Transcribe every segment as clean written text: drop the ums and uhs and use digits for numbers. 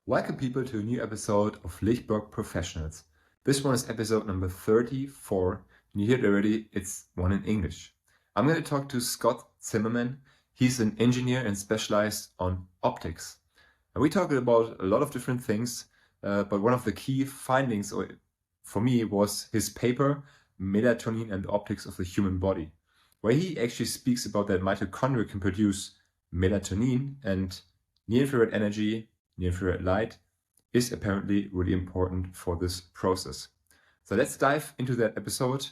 Welcome people to a new episode of Lichtberg Professionals. This one is episode number 34, and you hear it already, it's one in English. I'm going to talk to Scott Zimmerman. He's an engineer and specialized on optics. And we talked about a lot of different things, but one of the key findings for me was his paper, Melatonin and the Optics of the Human Body, where he actually speaks about that mitochondria can produce melatonin and near-infrared energy, near-infrared light, is apparently really important for this process. So let's dive into that episode,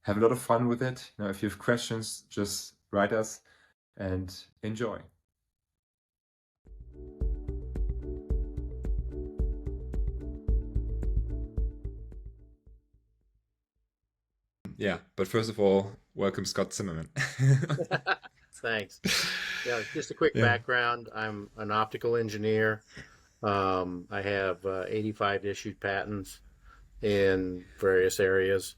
have a lot of fun with it. Now, if you have questions, just write us and enjoy. Yeah, but first of all, welcome Scott Zimmerman. Thanks. Yeah, just a quick Yeah. background. I'm an optical engineer. I have 85 issued patents in various areas.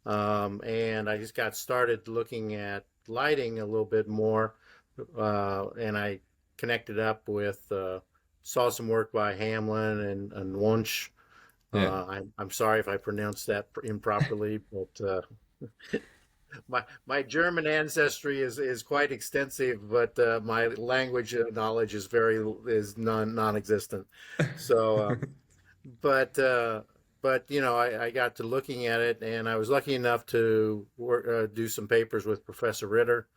And I just got started looking at lighting a little bit more. And I connected up with, saw some work by Hamlin and Wunsch. Yeah. I'm sorry if I pronounced that improperly, but my German ancestry is quite extensive, but my language knowledge is non-existent. So, but I got to looking at it, and I was lucky enough to do some papers with Professor Ritter.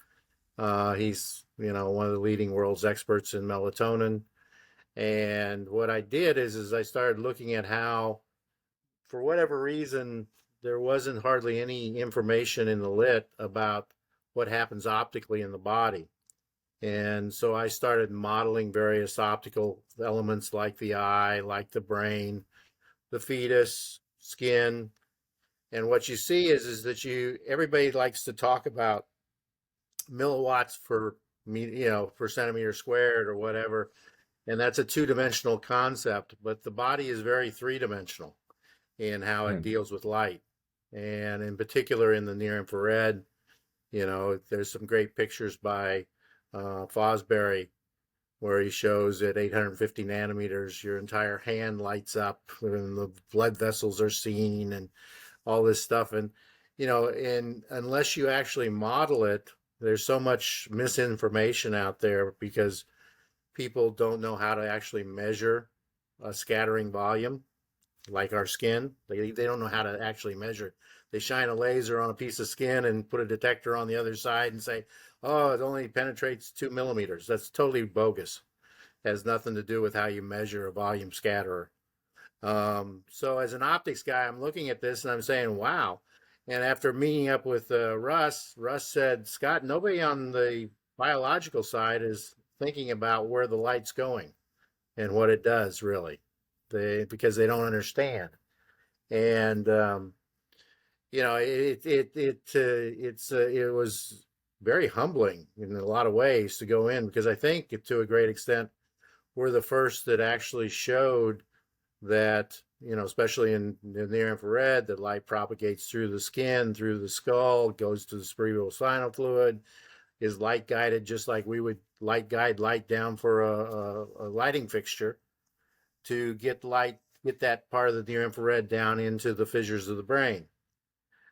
He's one of the leading world's experts in melatonin. And what I did is I started looking at how, for whatever reason, there wasn't hardly any information in the lit about what happens optically in the body. And so I started modeling various optical elements like the eye, like the brain, the fetus, skin. And what you see is that everybody likes to talk about milliwatts per centimeter squared or whatever. And that's a two-dimensional concept, but the body is very three-dimensional in how Yeah. it deals with light. And in particular in the near infrared, there's some great pictures by Fosbury where he shows at 850 nanometers, your entire hand lights up and the blood vessels are seen and all this stuff. And, and unless you actually model it, there's so much misinformation out there because people don't know how to actually measure a scattering volume like our skin. They don't know how to actually measure it. They shine a laser on a piece of skin and put a detector on the other side and say, oh, it only penetrates 2 millimeters. That's totally bogus. It has nothing to do with how you measure a volume scatterer. So as an optics guy, I'm looking at this and I'm saying, wow. And after meeting up with Russ said, Scott, nobody on the biological side is thinking about where the light's going and what it does really. Because they don't understand. And it was very humbling in a lot of ways to go in because I think to a great extent we're the first that actually showed that especially in the near infrared, that light propagates through the skin, through the skull, goes to the cerebral spinal fluid, is light guided just like we would light guide light down for a lighting fixture to get that part of the near infrared down into the fissures of the brain.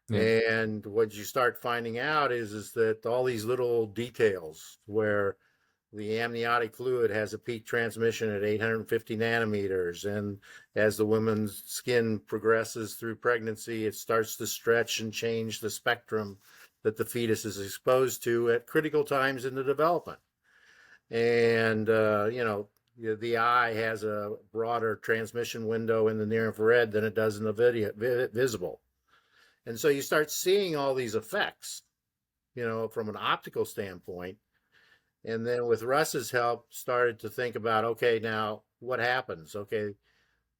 Yeah. And what you start finding out is that all these little details where the amniotic fluid has a peak transmission at 850 nanometers. And as the woman's skin progresses through pregnancy, it starts to stretch and change the spectrum that the fetus is exposed to at critical times in the development. And, the eye has a broader transmission window in the near infrared than it does in the visible. And so you start seeing all these effects, from an optical standpoint. And then with Russ's help, started to think about, okay, now what happens? Okay,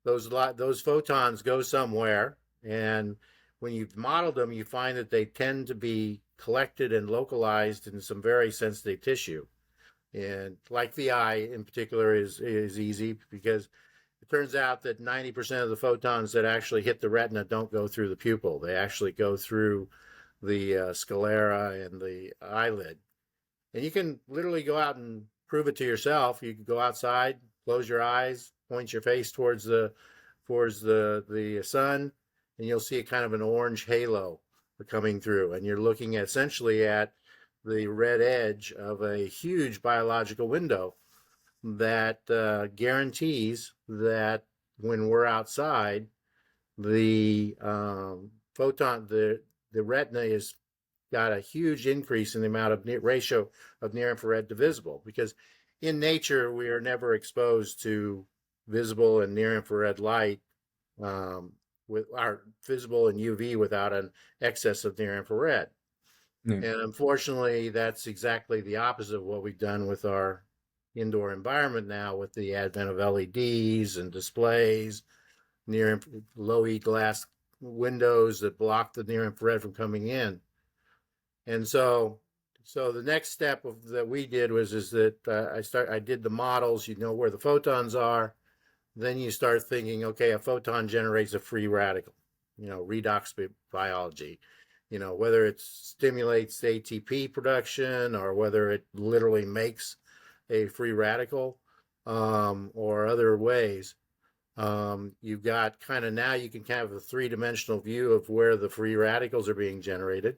those photons go somewhere, and when you've modeled them, you find that they tend to be collected and localized in some very sensitive tissue. And like the eye in particular is easy because it turns out that 90% of the photons that actually hit the retina don't go through the pupil. They actually go through the sclera and the eyelid. And you can literally go out and prove it to yourself. You can go outside, close your eyes, point your face towards the sun, and you'll see a kind of an orange halo coming through, and you're looking at essentially at the red edge of a huge biological window that guarantees that when we're outside, the photon, the retina is got a huge increase in the amount of ratio of near infrared to visible, because in nature we are never exposed to visible and near infrared light, with our visible and UV without an excess of near infrared. Yeah. And unfortunately, that's exactly the opposite of what we've done with our indoor environment now, with the advent of LEDs and displays, near low E glass windows that block the near infrared from coming in. And so the next step that we did is that I did the models, where the photons are. Then you start thinking, okay, a photon generates a free radical, redox biology, whether it stimulates ATP production or whether it literally makes a free radical, or other ways. You've got now you can have a three-dimensional view of where the free radicals are being generated.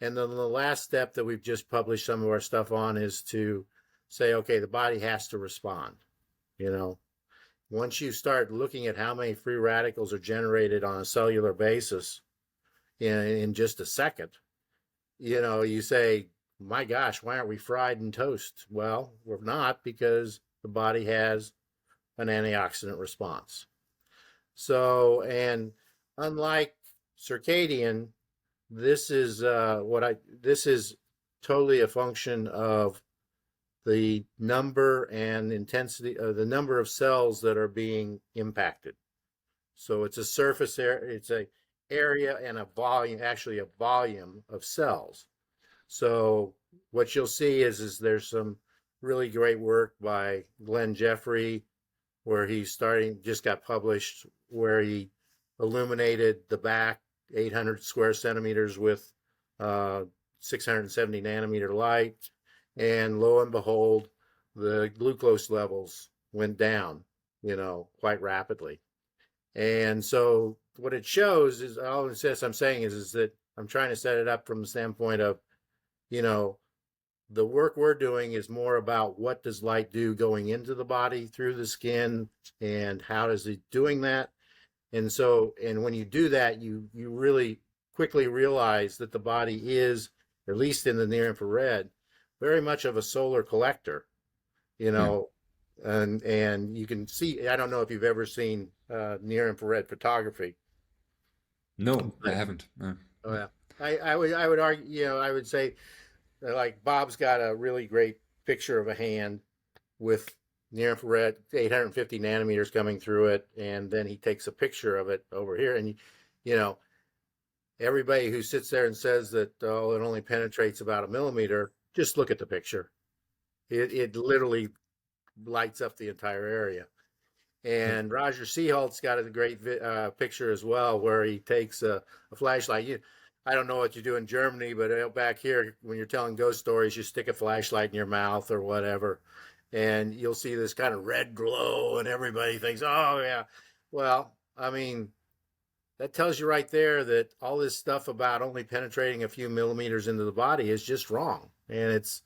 And then the last step that we've just published some of our stuff on is to say, okay, the body has to respond. Once you start looking at how many free radicals are generated on a cellular basis in just a second, you say, my gosh, why aren't we fried in toast? Well, we're not, because the body has an antioxidant response. So, and unlike circadian, this is totally a function of the number and intensity of the number of cells that are being impacted. So it's a surface area, it's a area and a volume, actually a volume of cells. So what you'll see is there's some really great work by Glenn Jeffrey, where just got published, where he illuminated the back 800 square centimeters with 670 nanometer light. And lo and behold, the glucose levels went down, quite rapidly. And so what it shows is, all it says I'm saying is that I'm trying to set it up from the standpoint of, the work we're doing is more about what does light do going into the body through the skin, and how is it doing that. And when you do that, you really quickly realize that the body is, at least in the near infrared, very much of a solar collector, Yeah. and you can see, I don't know if you've ever seen near infrared photography. No, I But, haven't. oh yeah, I would argue, I would say, like, Bob's got a really great picture of a hand with near infrared 850 nanometers coming through it, and then he takes a picture of it over here, and you know everybody who sits there and says that, oh, it only penetrates about a millimeter, just look at the picture. It literally lights up the entire area. Yeah. And Roger Seaholt's got a great picture as well, where he takes a flashlight. I don't know what you do in Germany, but back here, when you're telling ghost stories, you stick a flashlight in your mouth or whatever, and you'll see this kind of red glow, and everybody thinks, oh, yeah. Well, I mean, that tells you right there that all this stuff about only penetrating a few millimeters into the body is just wrong. And it's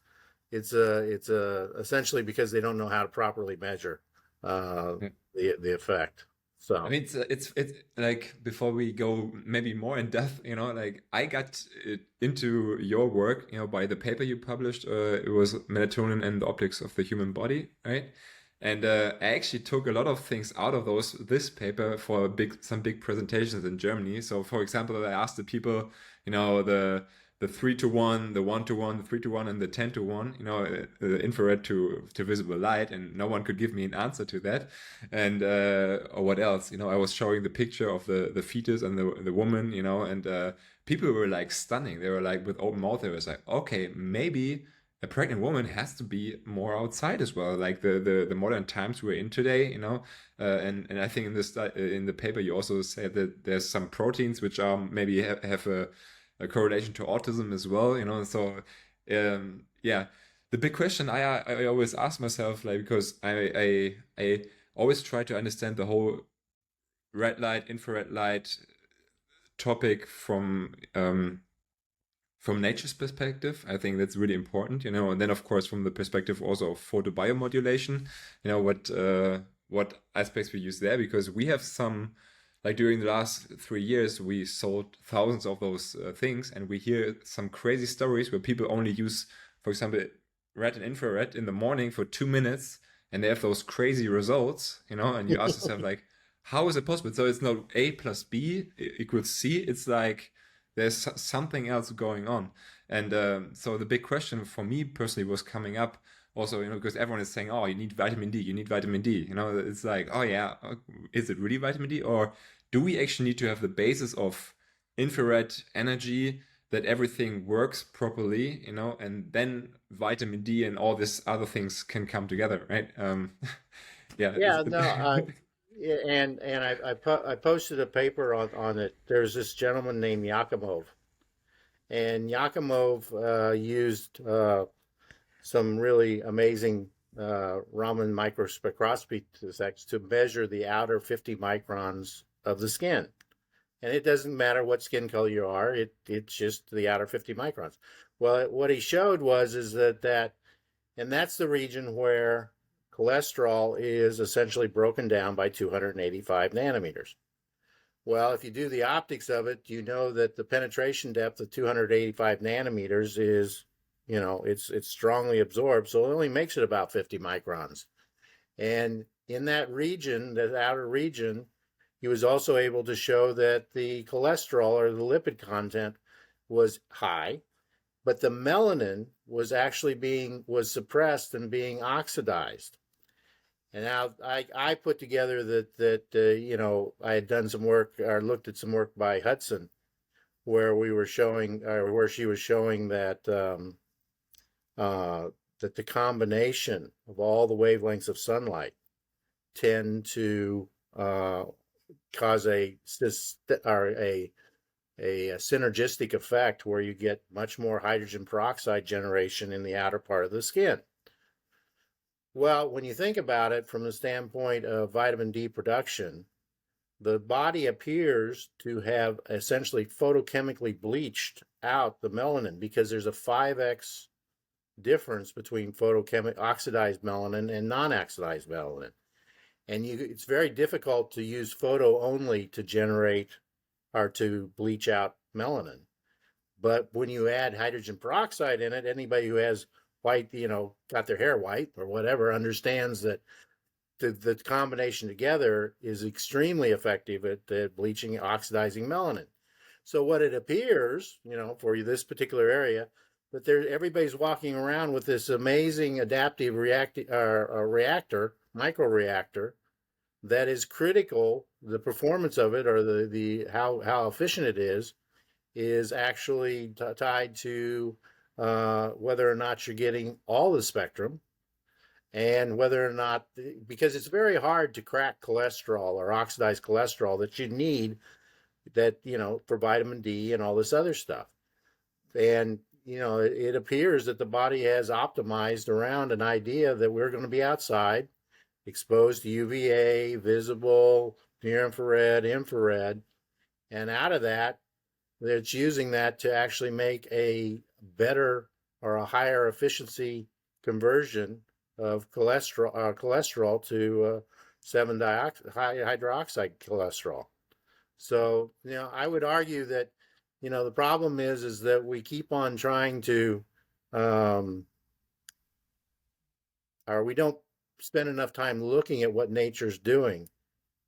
essentially because they don't know how to properly measure uh, Yeah. the effect. I So mean, it's like, before we go maybe more in depth, like, I got into your work, by the paper you published. It was Melatonin and the Optics of the Human Body, right? And I actually took a lot of things out of this paper for some big presentations in Germany. So, for example, I asked the people, the 3-to-1, the 1-to-1, the 3-to-1, and the 10-to-1, infrared to visible light, and no one could give me an answer to that. And or what else? I was showing the picture of the fetus and the woman, and people were like stunning. They were like with open mouth. They was like, okay, maybe a pregnant woman has to be more outside as well, like the modern times we're in today, and I think in the paper you also said that there's some proteins which are maybe have a correlation to autism as well, so yeah. the big question I always ask myself, like, because I always try to understand the whole red light, infrared light topic from nature's perspective. I think that's really important, and then of course from the perspective also of photobiomodulation, what aspects we use there, because we have some, like during the last 3 years, we sold thousands of those things, and we hear some crazy stories where people only use, for example, red and infrared in the morning for 2 minutes, and they have those crazy results, and you ask yourself like, how is it possible? So it's not A plus B equals C. It's like there's something else going on. And so the big question for me personally was coming up also, because everyone is saying, oh, you need vitamin D, you need vitamin D. It's like, oh yeah, is it really vitamin D? Or do we actually need to have the basis of infrared energy that everything works properly, and then vitamin D and all these other things can come together, right? Yeah. Yeah, no, yeah, and I posted a paper on it. There's this gentleman named Yakimov, and Yakimov used some really amazing Raman microspectroscopy techniques to measure the outer 50 microns of the skin. And it doesn't matter what skin color you are; it's just the outer 50 microns. Well, what he showed was is that and that's the region where cholesterol is essentially broken down by 285 nanometers. Well, if you do the optics of it, you know that the penetration depth of 285 nanometers is, it's strongly absorbed, so it only makes it about 50 microns. And in that region, that outer region, he was also able to show that the cholesterol or the lipid content was high, but the melanin was actually was suppressed and being oxidized. And now I put together that I had done some work or looked at some work by Hudson where we were showing or where she was showing that the combination of all the wavelengths of sunlight tend to cause a synergistic effect where you get much more hydrogen peroxide generation in the outer part of the skin. Well, when you think about it from the standpoint of vitamin D production, the body appears to have essentially photochemically bleached out the melanin because there's a 5x difference between oxidized melanin and non-oxidized melanin. And it's very difficult to use photo only to generate or to bleach out melanin. But when you add hydrogen peroxide in it, anybody who has white, got their hair white or whatever, understands that the combination together is extremely effective at bleaching, oxidizing melanin. So what it appears, for this particular area, that everybody's walking around with this amazing adaptive reactor, microreactor, that is critical. The performance of it, or the how efficient it is actually tied to whether or not you're getting all the spectrum, and whether or not, because it's very hard to crack cholesterol or oxidize cholesterol that you need, that for vitamin D and all this other stuff. And it appears that the body has optimized around an idea that we're going to be outside, exposed to UVA, visible, near infrared, infrared, and out of that, it's using that to actually make a better or a higher efficiency conversion of cholesterol to 7-hydroxide cholesterol. So, I would argue that, the problem is that we keep on trying to, or we don't spend enough time looking at what nature's doing,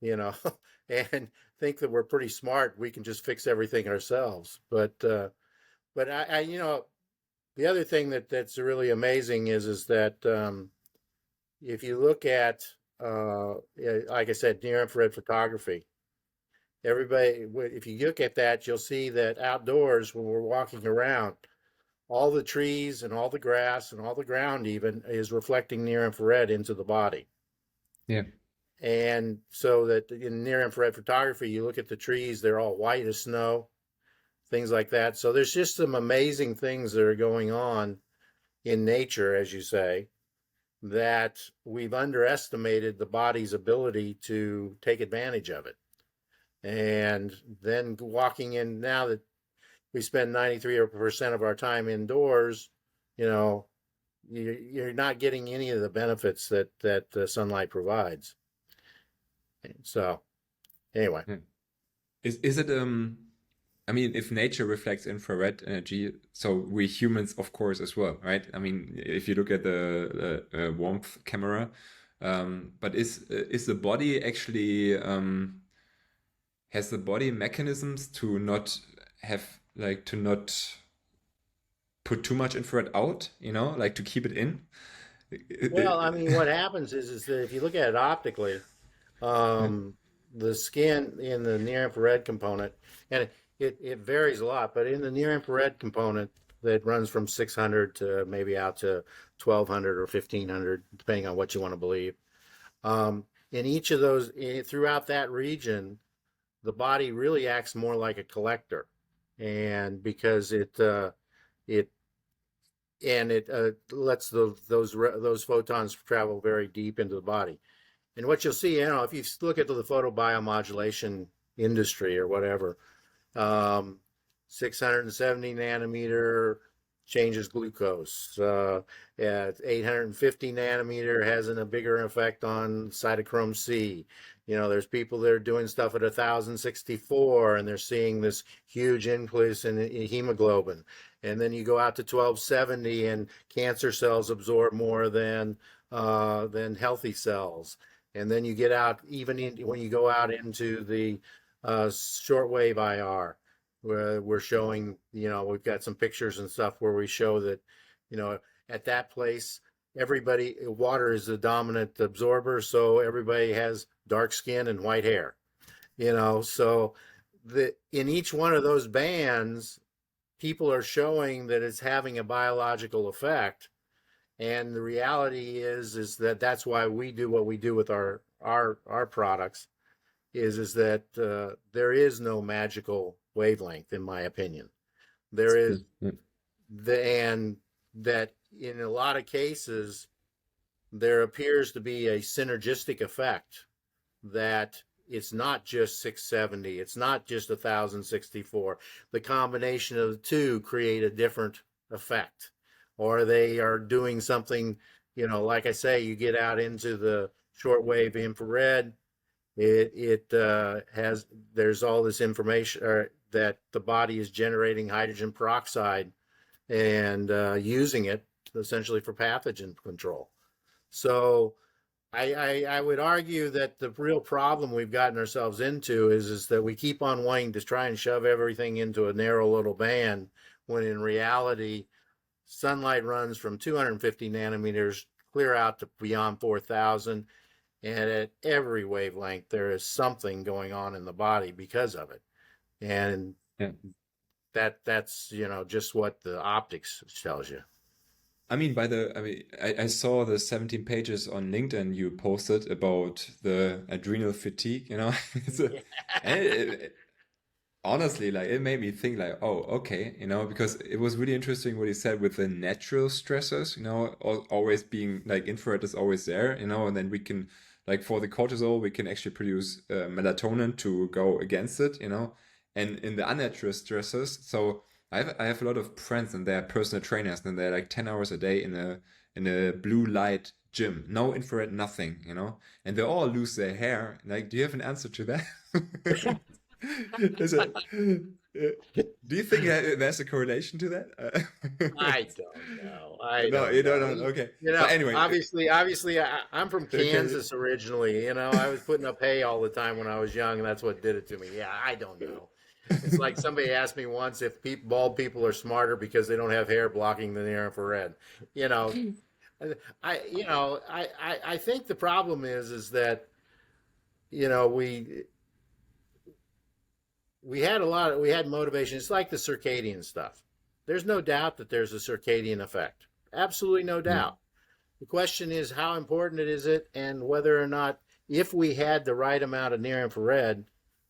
and think that we're pretty smart. We can just fix everything ourselves. But I the other thing that's really amazing is that if you look at, like I said, near infrared photography, if you look at that, you'll see that outdoors when we're walking around, all the trees and all the grass and all the ground even is reflecting near infrared into the body. Yeah. And so that in near infrared photography, you look at the trees, they're all white as snow, things like that. So there's just some amazing things that are going on in nature, as you say, that we've underestimated the body's ability to take advantage of it. And then walking in, now that we spend 93% of our time indoors, you know, you're not getting any of the benefits that sunlight provides. So anyway. Yeah. Is it I mean, if nature reflects infrared energy, so we humans, of course, as well, right? I mean, if you look at the warmth camera, but is the body actually has the body mechanisms to not have like to not put too much infrared out, you know, like to keep it in? Well, I mean, what happens is that if you look at it optically, um, the skin in the near infrared component, and it varies a lot, but in the near infrared component that runs from 600 to maybe out to 1200 or 1500, depending on what you want to believe. In each of those, throughout that region, the body really acts more like a collector, and because it lets those photons travel very deep into the body. And what you'll see, if you look at the photobiomodulation industry or whatever, 670 nanometer changes glucose. At 850 nanometer has a bigger effect on cytochrome C. There's people that are doing stuff at 1064 and they're seeing this huge increase in hemoglobin. And then you go out to 1270 and cancer cells absorb more than healthy cells. And then you get out, when you go out into the shortwave IR, where we're showing, we've got some pictures and stuff where we show that, at that place, water is the dominant absorber, so everybody has dark skin and white hair, so in each one of those bands, people are showing that it's having a biological effect. And the reality is that that's why we do what we do with our products, is that there is no magical wavelength, in my opinion. There is and that in a lot of cases there appears to be a synergistic effect, that it's not just 670, it's not just 1064. The combination of the two create a different effect, or they are doing something, like I say, you get out into the shortwave infrared, there's all this information that the body is generating hydrogen peroxide and using it essentially for pathogen control. So I would argue that the real problem we've gotten ourselves into is that we keep on wanting to try and shove everything into a narrow little band, when in reality, sunlight runs from 250 nanometers clear out to beyond 4,000. And at every wavelength, there is something going on in the body because of it. And Yeah. that's, just what the optics tells you. I mean, I saw the 17 pages on LinkedIn you posted about the adrenal fatigue, It's honestly, like, it made me think like, oh, okay, because it was really interesting what he said with the natural stressors, always being like infrared is always there, and then we can, like, for the cortisol, we can actually produce melatonin to go against it, and in the unnatural stressors, so I have a lot of friends and they're personal trainers and they're like 10 hours a day in a blue light gym, no infrared, nothing, and they all lose their hair. Like, do you have an answer to that? Is it, do you think there's a correlation to that? I don't know. No, you don't know. Okay. But anyway, obviously, I'm from Kansas originally. I was putting up hay all the time when I was young, and that's what did it to me. Yeah, I don't know. It's like somebody asked me once if bald people are smarter because they don't have hair blocking the near infrared. I think the problem is that we had motivation. It's like the circadian stuff. There's no doubt that there's a circadian effect. Absolutely no doubt. The question is how important is it, and whether or not, if we had the right amount of near infrared,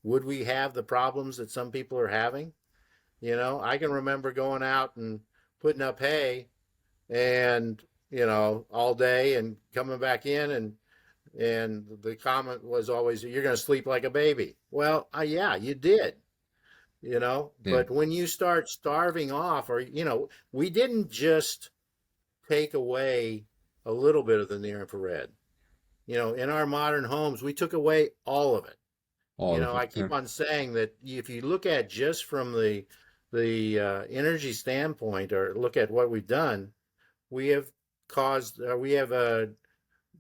would we have the problems that some people are having? I can remember going out and putting up hay and all day and coming back in, and the comment was always, "You're going to sleep like a baby." Well, yeah, you did, Yeah. but when you start starving off, or we didn't just take away a little bit of the near infrared. In our modern homes, we took away all of it. All of I it. Yeah. keep on saying that if you look at just from the energy standpoint, or look at what we've done, we have we have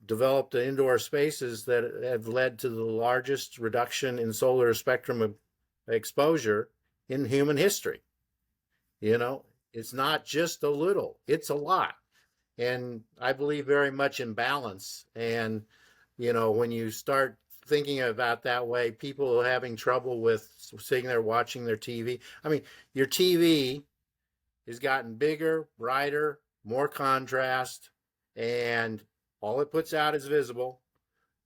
developed indoor spaces that have led to the largest reduction in solar spectrum of exposure in human history. You know, it's not just a little, it's a lot. And I believe very much in balance. And, when you start thinking about that way, people are having trouble with sitting there watching their TV. I mean, your TV has gotten bigger, brighter, more contrast, and all it puts out is visible.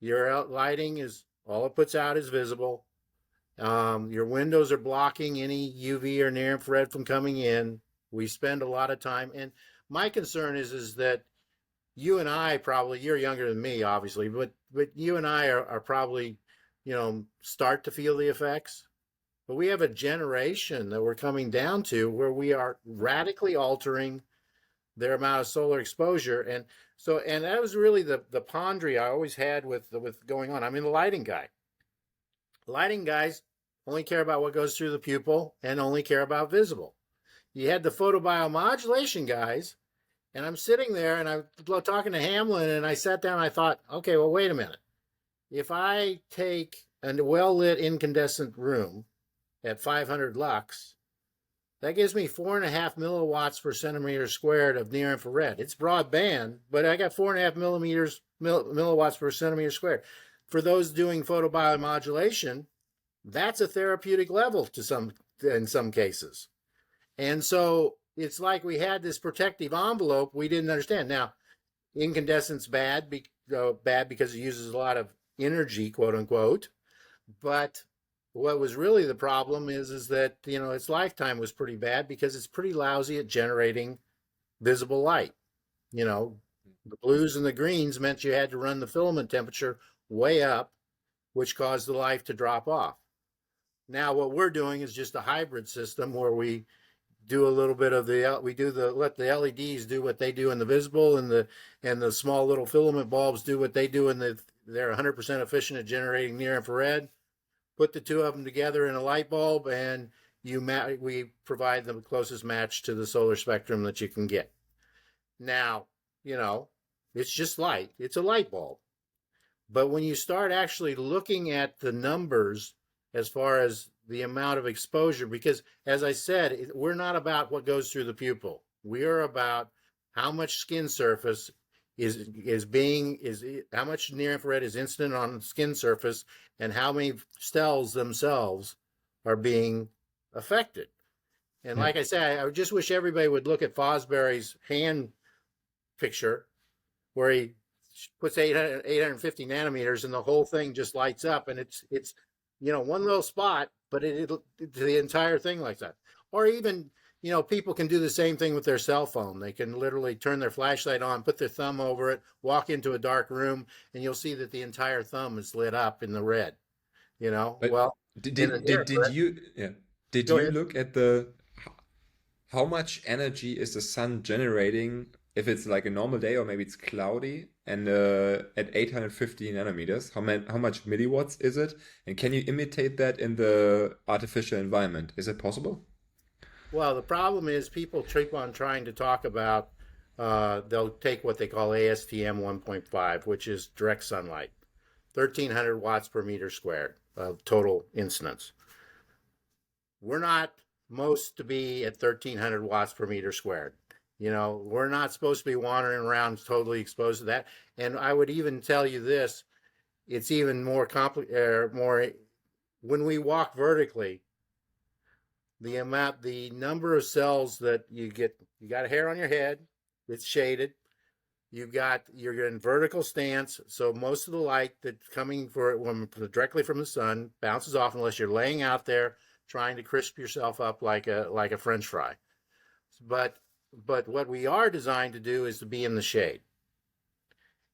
Your lighting is all it puts out is visible. Your windows are blocking any UV or near infrared from coming in. We spend a lot of time, and my concern is that you and I probably, you're younger than me, obviously, but you and I are probably, start to feel the effects. But we have a generation that we're coming down to where we are radically altering their amount of solar exposure. And that was really the quandary I always had with going on. I mean, the lighting guy. Lighting guys only care about what goes through the pupil and only care about visible. You had the photobiomodulation guys, and I'm sitting there and I'm talking to Hamlin, and I sat down and I thought, okay, well, wait a minute. If I take a well lit incandescent room at 500 lux, that gives me 4.5 milliwatts per centimeter squared of near infrared. It's broadband, but I got 4.5 milliwatts per centimeter squared. For those doing photobiomodulation, that's a therapeutic level in some cases. And so it's like we had this protective envelope we didn't understand. Now, incandescent's bad because it uses a lot of energy, quote unquote. But what was really the problem is that its lifetime was pretty bad because it's pretty lousy at generating visible light. The blues and the greens meant you had to run the filament temperature way up, which caused the life to drop off. Now what we're doing is just a hybrid system where we do a little bit of let the LEDs do what they do in the visible, and the small little filament bulbs do what they do they're 100% efficient at generating near infrared. Put the two of them together in a light bulb, and we provide the closest match to the solar spectrum that you can get. Now, it's just light. It's a light bulb. But when you start actually looking at the numbers as far as the amount of exposure, because as I said, we're not about what goes through the pupil. We are about how much skin surface is how much near infrared is incident on the skin surface, and how many cells themselves are being affected. And Yeah. like I said, I just wish everybody would look at Fosbury's hand picture where he puts 850 nanometers and the whole thing just lights up, and it's one little spot, but the entire thing lights up. Or even people can do the same thing with their cell phone. They can literally turn their flashlight on, put their thumb over it, walk into a dark room, and you'll see that the entire thumb is lit up in the red. But Well, in the near did infrared. you, yeah, did Go you ahead. look at how much energy is the sun generating if it's like a normal day or maybe it's cloudy and at 850 nanometers? How much milliwatts is it? And can you imitate that in the artificial environment? Is it possible? Well, the problem is people keep on trying to talk about, they'll take what they call ASTM 1.5, which is direct sunlight, 1,300 watts per meter squared of total incidence. We're not supposed to be at 1,300 watts per meter squared. We're not supposed to be wandering around totally exposed to that. And I would even tell you this, it's even more complicated, when we walk vertically, the number of cells that you got a hair on your head, it's shaded. You're in vertical stance, so most of the light that's coming directly from the sun bounces off unless you're laying out there trying to crisp yourself up like a French fry. But but what we are designed to do is to be in the shade.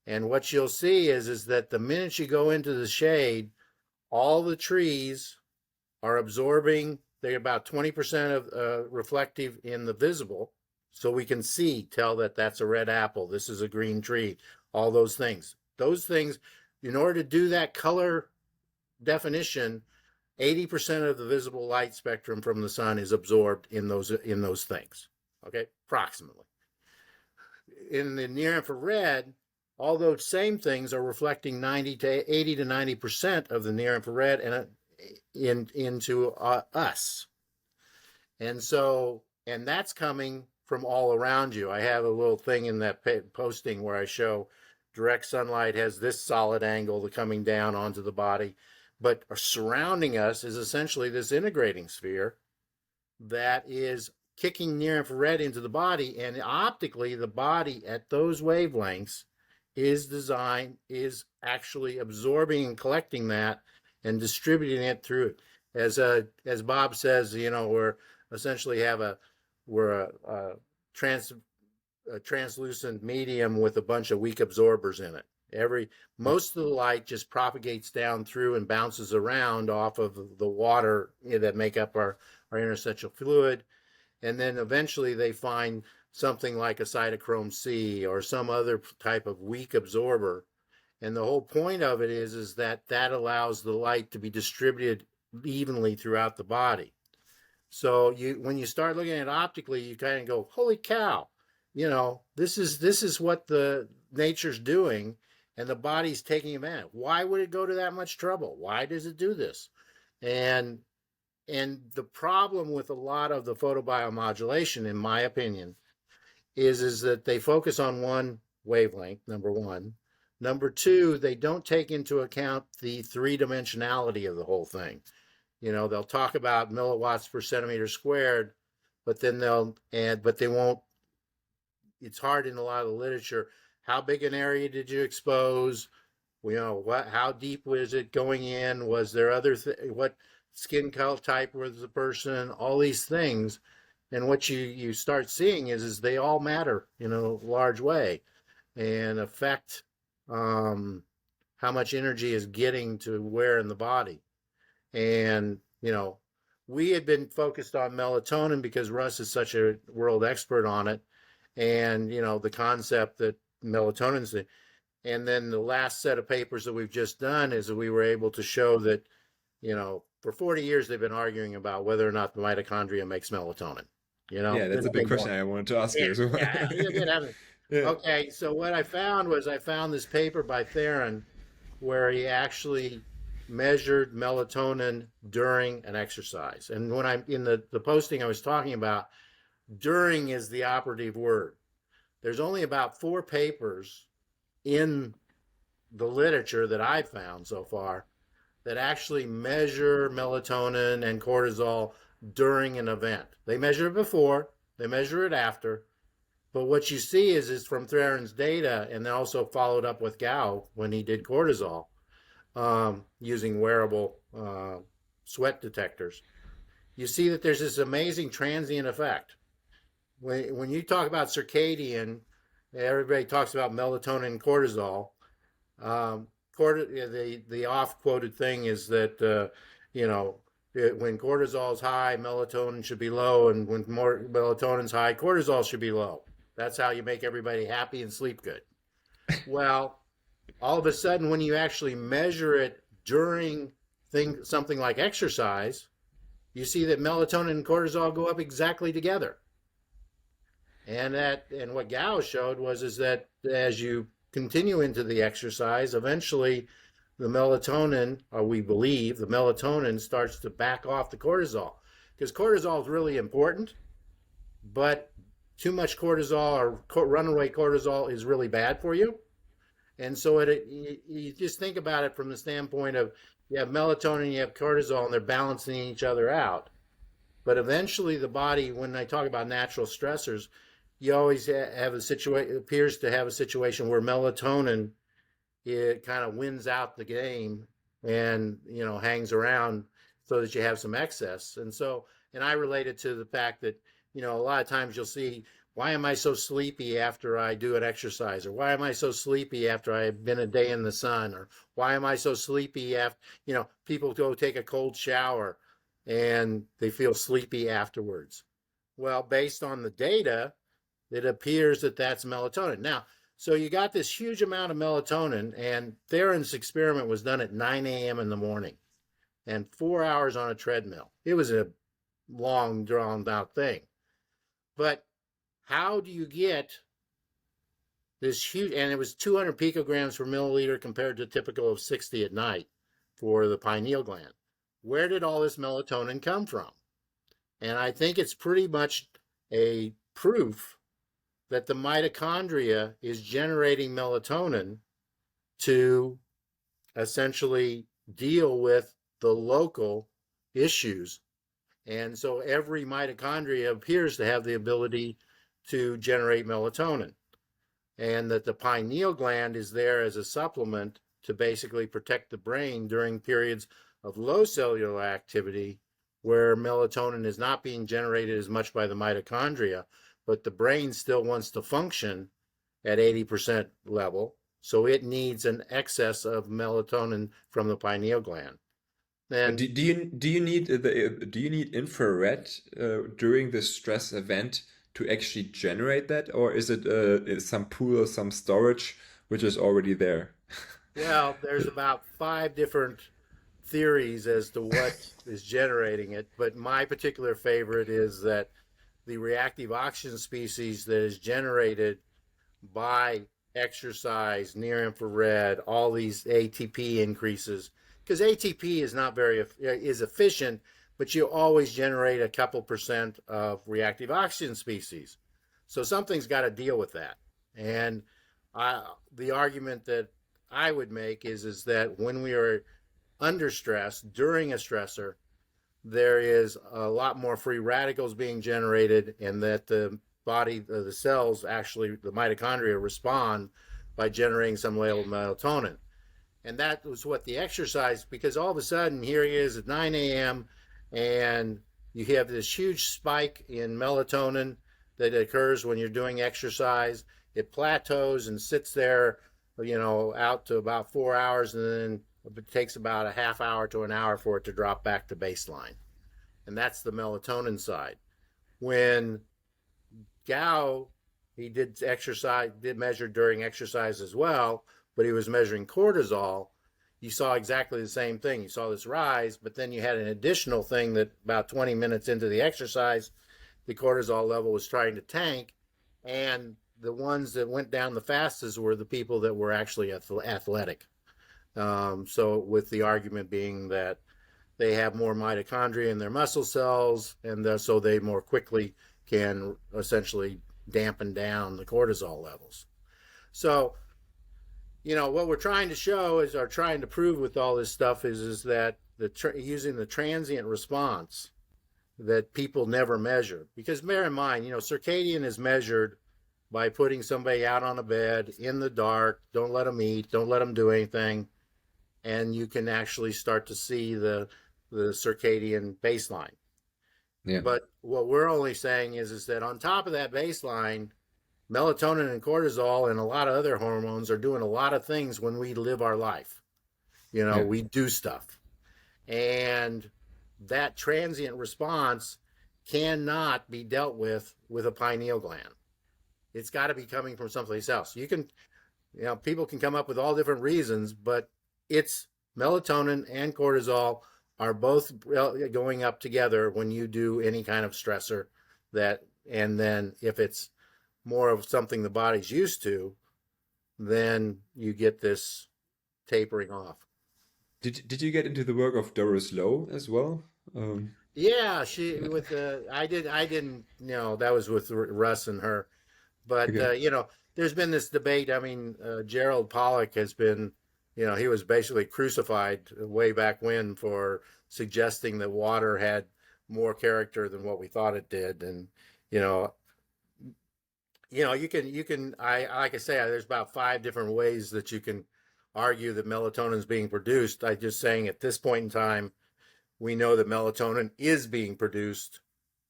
And what you'll see is that the minute you go into the shade, all the trees are absorbing. They're about 20% of reflective in the visible. So we can tell that that's a red apple. This is a green tree, all those things. Those things, in order to do that color definition, 80% of the visible light spectrum from the sun is absorbed in those things. Okay, approximately. In the near infrared, all those same things are reflecting 80 to 90% of the near infrared and into us. And that's coming from all around you. I have a little thing in that posting where I show direct sunlight has this solid angle coming down onto the body, but surrounding us is essentially this integrating sphere that is kicking near infrared into the body, and optically the body at those wavelengths is actually absorbing and collecting that and distributing it through. As Bob says, we're essentially we're a translucent medium with a bunch of weak absorbers in it. Most of the light just propagates down through and bounces around off of the water that make up our interstitial fluid, and then eventually they find something like a cytochrome C or some other type of weak absorber. And the whole point of it is that allows the light to be distributed evenly throughout the body. So when you start looking at it optically, you kind of go, holy cow, this is what the nature's doing, and the body's taking advantage. Why would it go to that much trouble? Why does it do this? And the problem with a lot of the photobiomodulation, in my opinion, is that they focus on one wavelength, number one. Number two, they don't take into account the three-dimensionality of the whole thing. They'll talk about milliwatts per centimeter squared, but then they won't. It's hard in a lot of the literature. How big an area did you expose? How deep was it going in? Was there what skin color type was the person? All these things. And what you start seeing is they all matter in a large way and affect how much energy is getting to where in the body. And, we had been focused on melatonin because Russ is such a world expert on it. And, the concept that melatonin's and then the last set of papers that we've just done is that we were able to show that, for 40 years, they've been arguing about whether or not the mitochondria makes melatonin. Yeah, that's a big question I wanted to ask you as well. Yeah. Okay, so what I found this paper by Theron where he actually measured melatonin during an exercise. And when I'm in the posting I was talking about, during is the operative word. There's only about 4 papers in the literature that I've found so far that actually measure melatonin and cortisol during an event. They measure it before, they measure it after, but what you see is from Theron's data, and then also followed up with Gao when he did cortisol, using wearable sweat detectors. You see that there's this amazing transient effect. When you talk about circadian, everybody talks about melatonin and cortisol. The oft-quoted thing is that, when cortisol is high, melatonin should be low, and when more melatonin's high, cortisol should be low. That's how you make everybody happy and sleep good. Well, all of a sudden, when you actually measure it during something like exercise, you see that melatonin and cortisol go up exactly together. And what Gao showed is that as you continue into the exercise, eventually the melatonin, or we believe the melatonin, starts to back off the cortisol, because cortisol is really important, but too much cortisol or runaway cortisol is really bad for you. And so you just think about it from the standpoint of you have melatonin, you have cortisol, and they're balancing each other out. But eventually the body, when I talk about natural stressors, you always have appears to have a situation where melatonin, it kind of wins out the game and, hangs around so that you have some excess. And I relate it to the fact that, a lot of times you'll see why am I so sleepy after I do an exercise? Or why am I so sleepy after I've been a day in the sun? Or why am I so sleepy after, people go take a cold shower and they feel sleepy afterwards. Well, based on the data, it appears that that's melatonin. Now, so you got this huge amount of melatonin, and Theron's experiment was done at 9 a.m. in the morning and 4 hours on a treadmill. It was a long, drawn out thing. But how do you get this huge, and it was 200 picograms per milliliter compared to typical of 60 at night for the pineal gland. Where did all this melatonin come from? And I think it's pretty much a proof that the mitochondria is generating melatonin to essentially deal with the local issues. And so every mitochondria appears to have the ability to generate melatonin, and that the pineal gland is there as a supplement to basically protect the brain during periods of low cellular activity where melatonin is not being generated as much by the mitochondria, but the brain still wants to function at 80% level. So it needs an excess of melatonin from the pineal gland. And Do you need infrared during the stress event to actually generate that, or is it some pool or some storage which is already there? well, there's about 5 different theories as to what is generating it, but my particular favorite is that the reactive oxygen species that is generated by exercise, near infrared, all these ATP increases, because ATP is not very is efficient, but you always generate a couple percent of reactive oxygen species. So something's got to deal with that. And the argument that I would make is that when we are under stress during a stressor, there is a lot more free radicals being generated, and that the body, the cells, actually, the mitochondria respond by generating some level of melatonin. And that was what the exercise, because all of a sudden, here he is at 9 a.m., and you have this huge spike in melatonin that occurs when you're doing exercise. It plateaus and sits there, out to about 4 hours, and then it takes about a half hour to an hour for it to drop back to baseline. And that's the melatonin side. When Gao, he did exercise, did measure during exercise as well, but he was measuring cortisol. You saw exactly the same thing. You saw this rise, but then you had an additional thing that about 20 minutes into the exercise, the cortisol level was trying to tank, and the ones that went down the fastest were the people that were actually athletic. So with the argument being that they have more mitochondria in their muscle cells, and so they more quickly can essentially dampen down the cortisol levels. So, what we're trying to show is, or trying to prove with all this stuff is that using the transient response that people never measure. Because bear in mind, circadian is measured by putting somebody out on a bed in the dark, don't let them eat, don't let them do anything, and you can actually start to see the circadian baseline. Yeah. But what we're only saying is that on top of that baseline, melatonin and cortisol and a lot of other hormones are doing a lot of things when we live our life. Yeah. We do stuff. And that transient response cannot be dealt with a pineal gland. It's got to be coming from someplace else. You can, people can come up with all different reasons, but it's melatonin and cortisol are both going up together when you do any kind of stressor and then if it's more of something the body's used to, then you get this tapering off. Did you get into the work of Doris Lowe as well? Yeah, I didn't, that was with Russ and her, but Okay. there's been this debate. I mean, Gerald Pollack has been, he was basically crucified way back when for suggesting that water had more character than what we thought it did. And, you can, like I say, there's about 5 different ways that you can argue that melatonin is being produced. I'm just saying at this point in time, we know that melatonin is being produced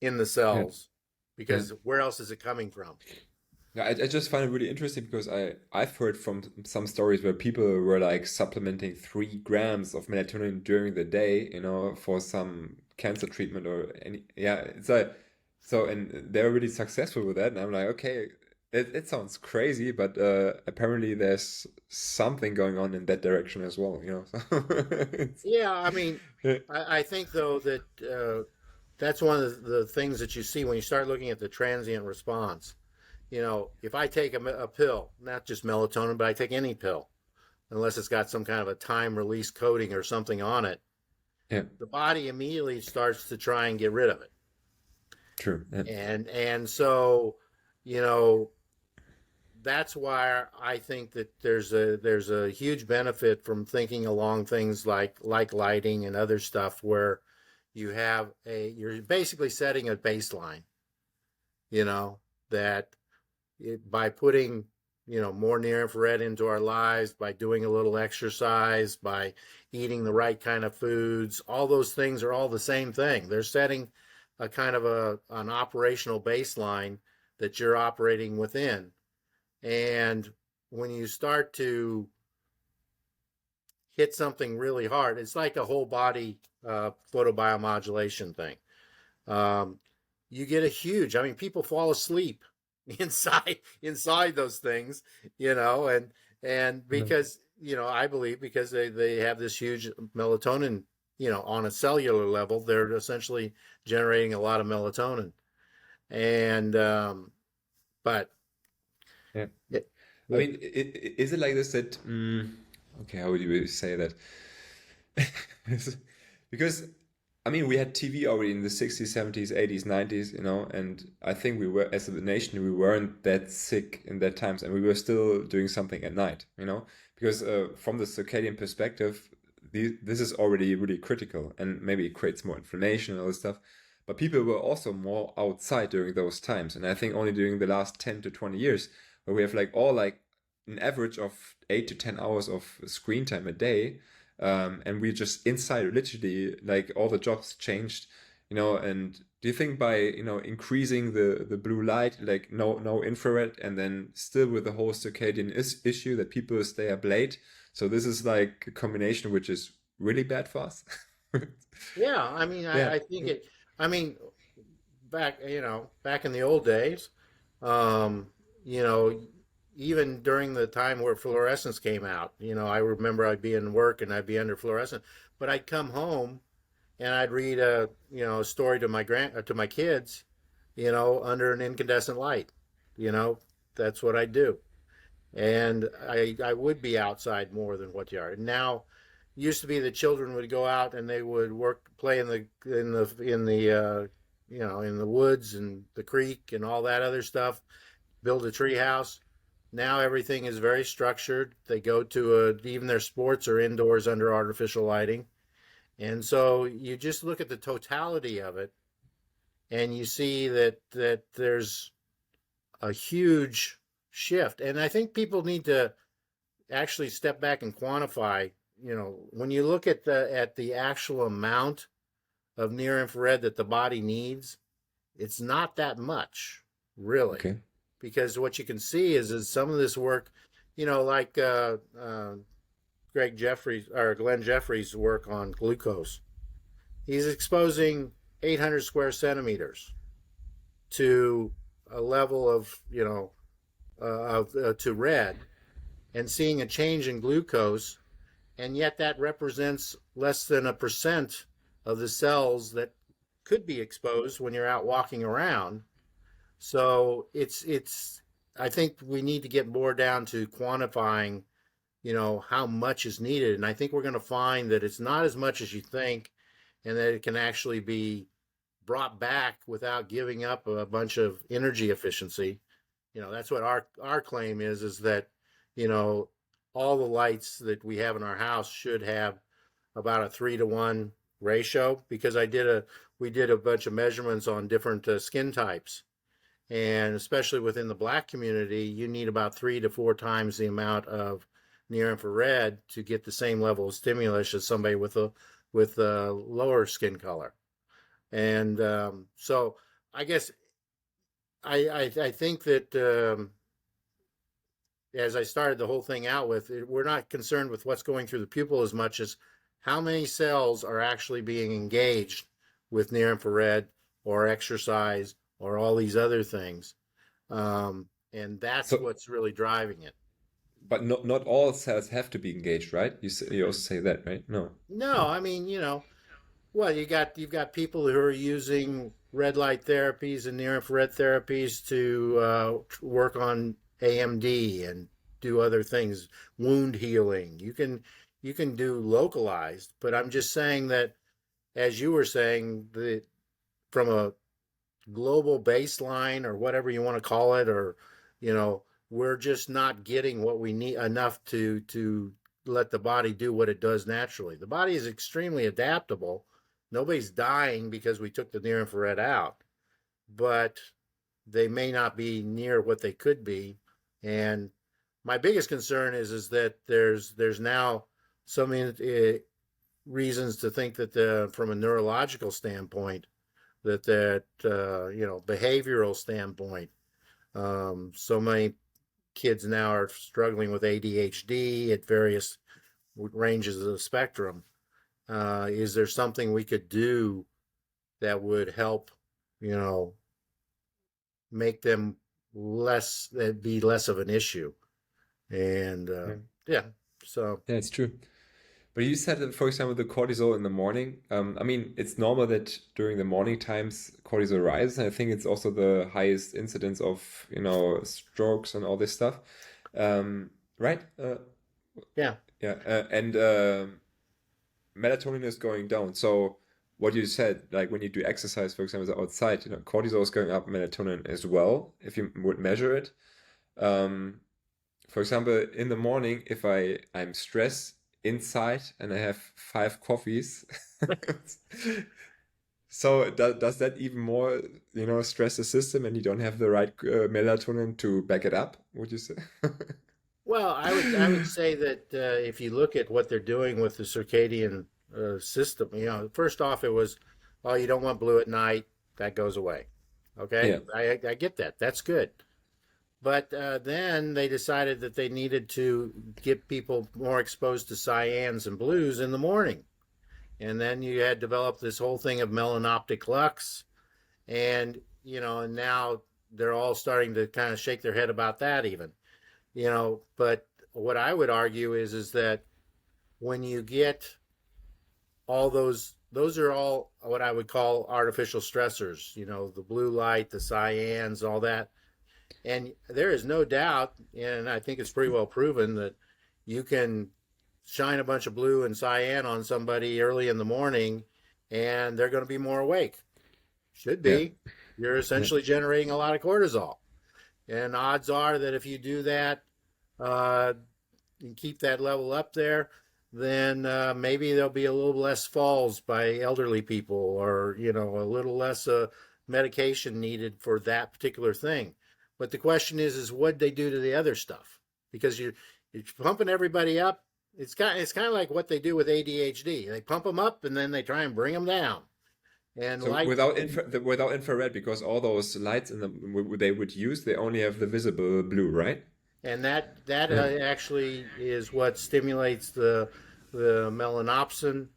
in the Yeah. cells. Yeah. because where else is it coming from? Yeah, I just find it really interesting because I've heard from some stories where people were like supplementing 3 grams of melatonin during the day, for some cancer treatment or any. Yeah, it's like so, and they're really successful with that. And I'm like, okay, it sounds crazy, but apparently there's something going on in that direction as well. So Yeah, I mean, yeah, I think though that that's one of the things that you see when you start looking at the transient response. If I take a pill, not just melatonin, but I take any pill, unless it's got some kind of a time release coating or something on it, yeah, the body immediately starts to try and get rid of it. true. Yeah, And so, you know, that's why I think that there's a huge benefit from thinking along things like lighting and other stuff where you're basically setting a baseline, you know, that by putting more near infrared into our lives, by doing a little exercise, by eating the right kind of foods, all those things are all the same thing. They're setting a kind of an operational baseline that you're operating within. And when you start to hit something really hard, it's like a whole body photobiomodulation thing. um, you get a huge, I mean, people fall asleep inside those things, and yeah. because I believe because they have this huge melatonin, on a cellular level, they're essentially generating a lot of melatonin. And but Yeah. it, I it, mean, is it like this that, okay, how would you say that? Because, I mean, we had TV already in the 60s, 70s, 80s, 90s, and I think we were, as a nation, we weren't that sick in that times, and we were still doing something at night. Because from the circadian perspective, this is already really critical, and maybe it creates more inflammation and all this stuff. But people were also more outside during those times, and I think only during the last 10 to 20 years, where we have like an average of 8 to 10 hours of screen time a day, and we just inside literally like all the jobs changed. And do you think by increasing the blue light, like no infrared, and then still with the whole circadian issue that people stay up late, so this is like a combination which is really bad for us? yeah, I mean, Yeah. I think it, I mean, back in the old days, um, you know, even during the time where fluorescence came out, I remember I'd be in work and I'd be under fluorescent, but I'd come home and I'd read a story to my kids, under an incandescent light. You know, that's what I do. And I would be outside more than what you are. Now, used to be the children would go out and they would play in the woods and the creek and all that other stuff, build a tree house. Now everything is very structured. They go to even their sports are indoors under artificial lighting. And so you just look at the totality of it and you see that there's a huge shift. And I think people need to actually step back and quantify, when you look at the actual amount of near infrared that the body needs, it's not that much, really. Okay. Because what you can see is some of this work, like Greg Jeffries or Glenn Jeffries' work on glucose. He's exposing 800 square centimeters to a level of, to red, and seeing a change in glucose, and yet that represents less than 1% of the cells that could be exposed when you're out walking around. So it's I think we need to get more down to quantifying, how much is needed. And I think we're going to find that it's not as much as you think, and that it can actually be brought back without giving up a bunch of energy efficiency. That's what our claim is that, you know, all the lights that we have in our house should have about a 3-to-1 ratio, because we did a bunch of measurements on different skin types, and especially within the black community, you need about 3 to 4 times the amount of near infrared to get the same level of stimulus as somebody with a lower skin color. And so I guess I think that as I started the whole thing out with, we're not concerned with what's going through the pupil as much as how many cells are actually being engaged with near infrared or exercise or all these other things. And that's So, what's really driving it. but not all cells have to be engaged, right? You also say that, right? No. No, I mean, well, you've got people who are using red light therapies and near infrared therapies to work on AMD and do other things, wound healing. You can do localized, but I'm just saying that, as you were saying, from a global baseline or whatever you want to call it, or we're just not getting what we need enough to let the body do what it does naturally. The body is extremely adaptable. Nobody's dying because we took the near infrared out, but they may not be near what they could be. And my biggest concern is that there's now so many reasons to think that from a neurological standpoint, behavioral standpoint, so many kids now are struggling with ADHD at various ranges of the spectrum. Is there something we could do that would help, you know, make them be less of an issue? And Yeah, yeah, so yeah, it's true. But you said that, for example, the cortisol in the morning. I mean, it's normal that during the morning times cortisol rises. And I think it's also the highest incidence of, strokes and all this stuff. Right? yeah. Yeah. And melatonin is going down. So what you said, like when you do exercise, for example, outside, cortisol is going up, melatonin as well, if you would measure it. Um, for example, in the morning, if I'm stressed inside and I have 5 coffees, so does that even more, stress the system, and you don't have the right melatonin to back it up? Would you say? Well, I would say that if you look at what they're doing with the circadian system, first off, it was, oh, you don't want blue at night, that goes away. Okay, Yeah, I get that. That's good. But then they decided that they needed to get people more exposed to cyans and blues in the morning. And then you had developed this whole thing of melanoptic lux. And now they're all starting to kind of shake their head about that even. But what I would argue is that when you get all those are all what I would call artificial stressors, the blue light, the cyans, all that. And there is no doubt, and I think it's pretty well proven, that you can shine a bunch of blue and cyan on somebody early in the morning and they're going to be more awake. Should yeah, be. You're yeah. essentially generating a lot of cortisol. And odds are that if you do that uh, and keep that level up there, then maybe there'll be a little less falls by elderly people, or a little less medication needed for that particular thing. But the question is what they do to the other stuff? Because you're pumping everybody up. It's kind of like what they do with ADHD. They pump them up and then they try and bring them down. And So light without infrared, because all those lights they would use, they only have the visible blue, right? and that Yeah. actually is what stimulates the melanopsin.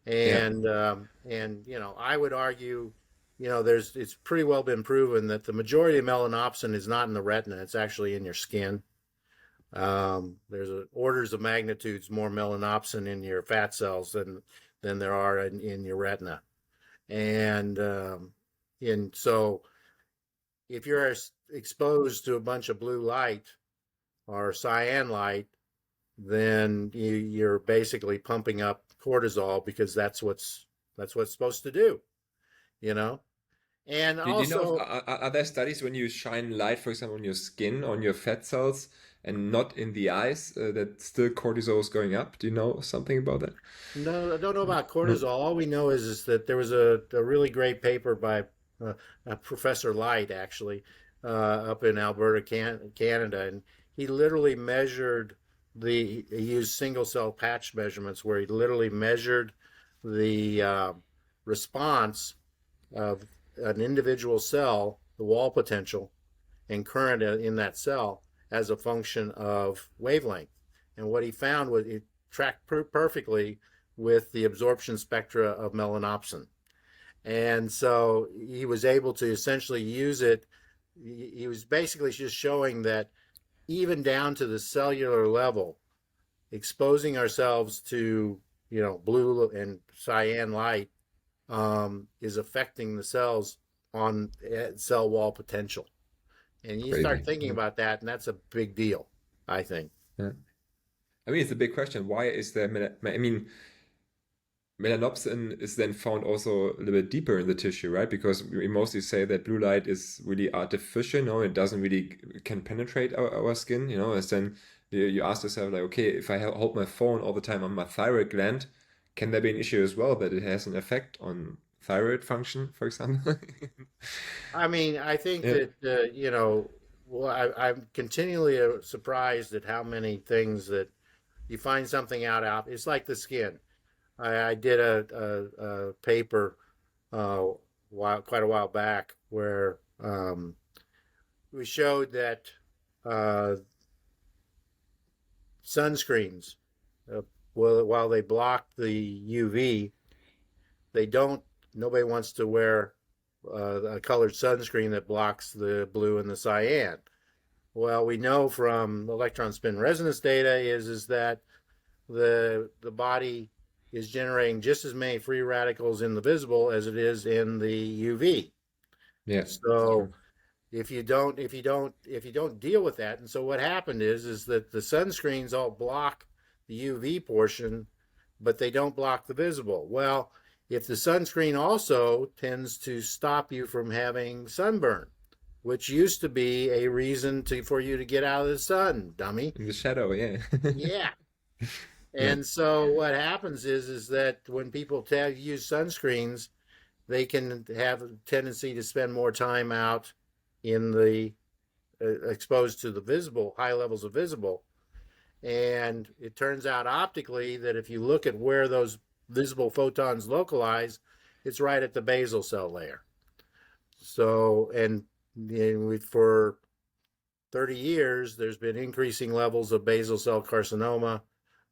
Yeah. And I would argue, it's pretty well been proven that the majority of melanopsin is not in the retina, it's actually in your skin. There's orders of magnitudes more melanopsin in your fat cells than there are in your retina. And so if you're exposed to a bunch of blue light or cyan light, then you're basically pumping up cortisol, because that's what's supposed to do, you know. And Do you know if, also, are there studies when you shine light, for example, on your skin, on your fat cells, and not in the eyes, that still cortisol is going up? Do you know something about that? no, I don't know about No. cortisol. All we know is that there was a really great paper by Professor Light, actually, up in Alberta, Canada, and he literally measured he used single cell patch measurements, where he literally measured the response of an individual cell, the wall potential, and current in that cell as a function of wavelength. And what he found was it tracked perfectly with the absorption spectra of melanopsin. And so he was able to essentially use it. He was basically just showing that even down to the cellular level, exposing ourselves to, blue and cyan light is affecting the cells on cell wall potential. And you start Crazy. thinking Yeah. about that, and that's a big deal, I think. Yeah. I mean, it's a big question. Why is there, I mean, melanopsin is then found also a little bit deeper in the tissue, right? Because we mostly say that blue light is really artificial, no, it doesn't really can penetrate our skin, as then you ask yourself like, okay, if I hold my phone all the time on my thyroid gland, can there be an issue as well that it has an effect on thyroid function, for example? I mean, I think Yeah. that, well, I'm continually surprised at how many things that you find something out. It's like the skin. I did a paper quite a while back where we showed that uh, sunscreens, uh, while they block the UV, they don't. Nobody wants to wear a colored sunscreen that blocks the blue and the cyan. Well, we know from electron spin resonance data is that the body is generating just as many free radicals in the visible as it is in the UV. Yeah, it's So true. if you don't deal with that, and so what happened is that the sunscreens all block the UV portion, but they don't block the visible. Well, if the sunscreen also tends to stop you from having sunburn, which used to be a reason for you to get out of the sun, dummy. In the shadow, yeah. Yeah. Yeah. And so what happens is that when people use sunscreens, they can have a tendency to spend more time out in the exposed to the visible, high levels of visible. And it turns out optically that if you look at where those visible photons localize, it's right at the basal cell layer. So, and for 30 years, there's been increasing levels of basal cell carcinoma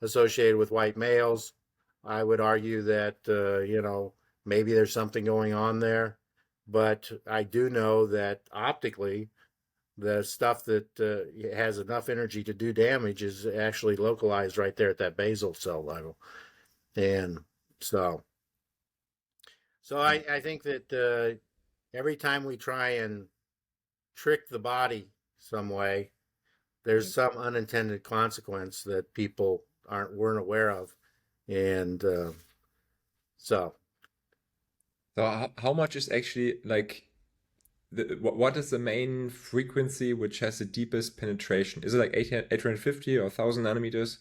associated with white males. I would argue that, maybe there's something going on there. But I do know that optically, the stuff that has enough energy to do damage is actually localized right there at that basal cell level. And so, I think that every time we try and trick the body some way, there's some unintended consequence that people weren't aware of. And so, So how much is actually like what is the main frequency which has the deepest penetration? Is it like 850 or 1000 nanometers?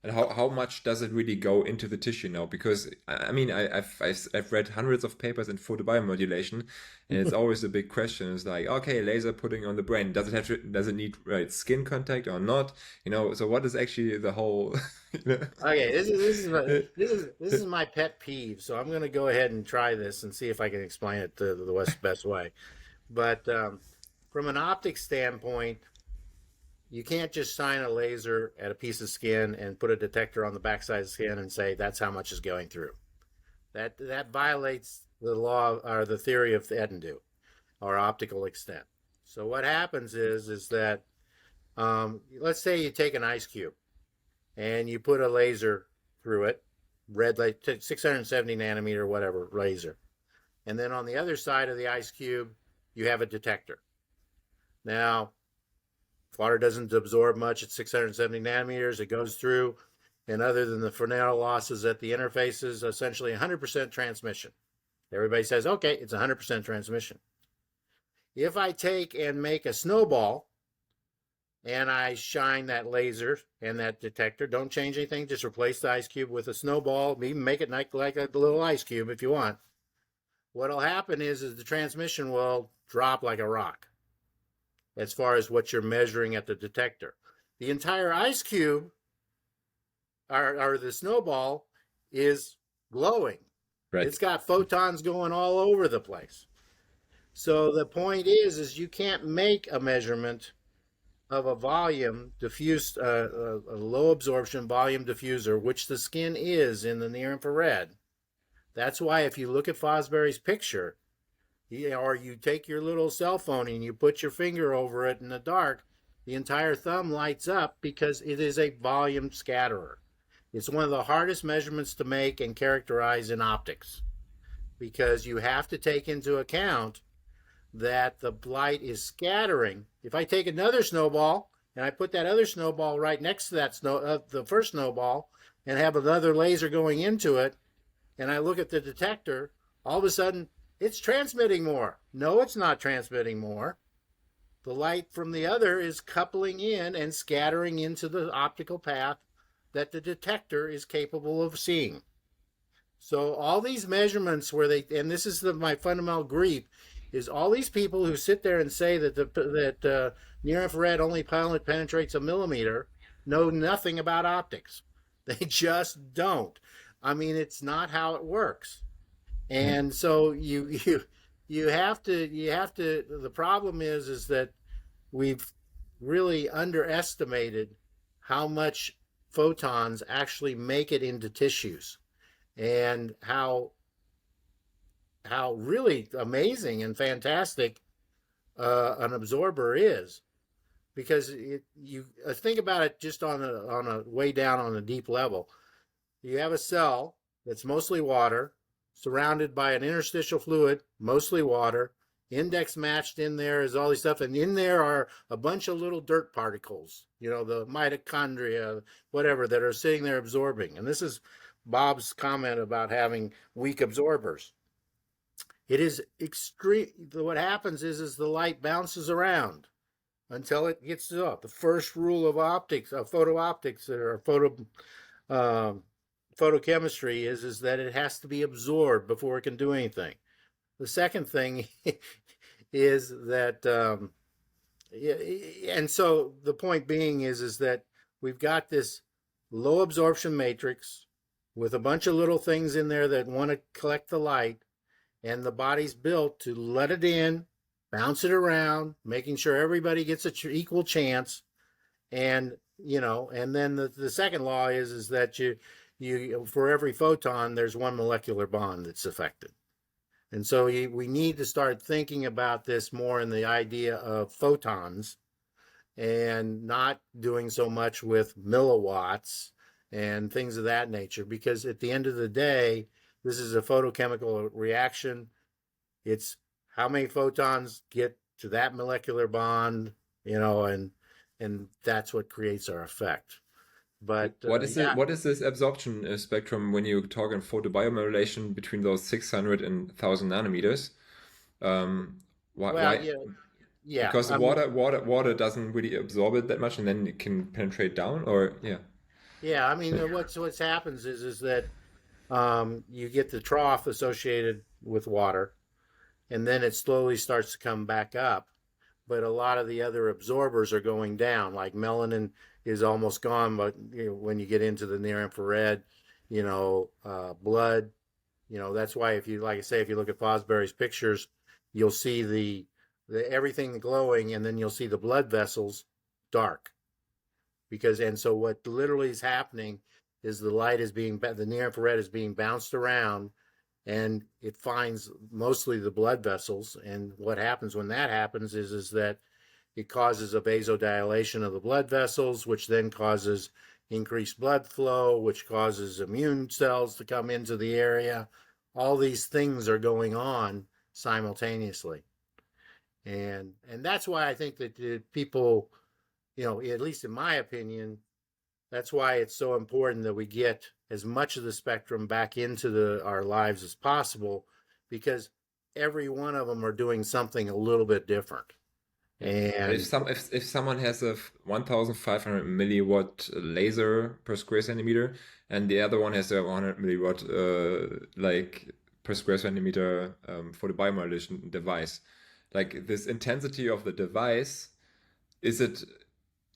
And how much does it really go into the tissue now? Because I mean, I've read hundreds of papers in photobiomodulation, and it's always a big question. It's like, okay, laser putting on the brain. Does it need right skin contact or not? So what is actually the whole? okay, this is my pet peeve. So I'm going to go ahead and try this and see if I can explain it the best way. But from an optics standpoint, you can't just shine a laser at a piece of skin and put a detector on the backside of the skin and say that's how much is going through. That violates the law or the theory of Edendu, or optical extent. So what happens is that let's say you take an ice cube and you put a laser through it, red light, 670 nanometer, whatever laser, and then on the other side of the ice cube you have a detector. Now, water doesn't absorb much at 670 nanometers. It goes through, and other than the Fresnel losses at the interfaces, essentially 100% transmission. Everybody says, okay, it's 100% transmission. If I take and make a snowball and I shine that laser and that detector, don't change anything, just replace the ice cube with a snowball, even make it like a little ice cube if you want. What'll happen is the transmission will drop like a rock as far as what you're measuring at the detector. The entire ice cube or the snowball is glowing. Right. It's got photons going all over the place. So the point is you can't make a measurement of a volume diffuse, a low absorption volume diffuser, which the skin is in the near infrared. That's why if you look at Fosbury's picture, or you take your little cell phone and you put your finger over it in the dark, the entire thumb lights up because it is a volume scatterer. It's one of the hardest measurements to make and characterize in optics because you have to take into account that the light is scattering. If I take another snowball and I put that other snowball right next to the first snowball, and have another laser going into it, and I look at the detector, all of a sudden it's transmitting more. No, it's not transmitting more. The light from the other is coupling in and scattering into the optical path that the detector is capable of seeing. So all these measurements where they, and this is my fundamental grief, is all these people who sit there and say that near infrared only penetrates a millimeter know nothing about optics. They just don't. I mean, it's not how it works. Mhm. And so you have to. The problem is that we've really underestimated how much photons actually make it into tissues, and how really amazing and fantastic an absorber is, because you think about it just on a way down on a deep level. You have a cell that's mostly water, surrounded by an interstitial fluid, mostly water. Index matched in there is all these stuff, and in there are a bunch of little dirt particles, the mitochondria, whatever, that are sitting there absorbing. And this is Bob's comment about having weak absorbers. It is extreme. What happens is the light bounces around until it gets to the first rule of optics, of photo optics, or um, photochemistry is that it has to be absorbed before it can do anything. The second thing is that, and so the point being is that we've got this low absorption matrix with a bunch of little things in there that want to collect the light, and the body's built to let it in, bounce it around, making sure everybody gets an equal chance. And and then the second law is that you for every photon there's one molecular bond that's affected. And so we need to start thinking about this more in the idea of photons, and not doing so much with milliwatts and things of that nature, because at the end of the day, this is a photochemical reaction. It's how many photons get to that molecular bond, and that's what creates our effect. But yeah, What is this absorption spectrum when you talk in photobiomodulation between those 600 and 1000 nanometers? well, Why? yeah, yeah. Because I mean, water doesn't really absorb it that much, and then it can penetrate down, or yeah. yeah. I mean, what's happens is that you get the trough associated with water, and then it slowly starts to come back up. But a lot of the other absorbers are going down. Like melanin is almost gone, but when you get into the near infrared, blood, that's why, if you, like I say, if you look at Fosbury's pictures, you'll see the everything glowing, and then you'll see the blood vessels dark. And so what literally is happening is the near infrared is being bounced around, and it finds mostly the blood vessels. And what happens when that happens is that it causes a vasodilation of the blood vessels, which then causes increased blood flow, which causes immune cells to come into the area. All these things are going on simultaneously. And that's why I think that people, at least in my opinion, that's why it's so important that we get as much of the spectrum back into our lives as possible, because every one of them are doing something a little bit different. Yeah. But And if someone has a 1500 milliwatt laser per square centimeter, and the other one has a 100 milliwatt like per square centimeter for the biomodulation device, like this intensity of the device, is it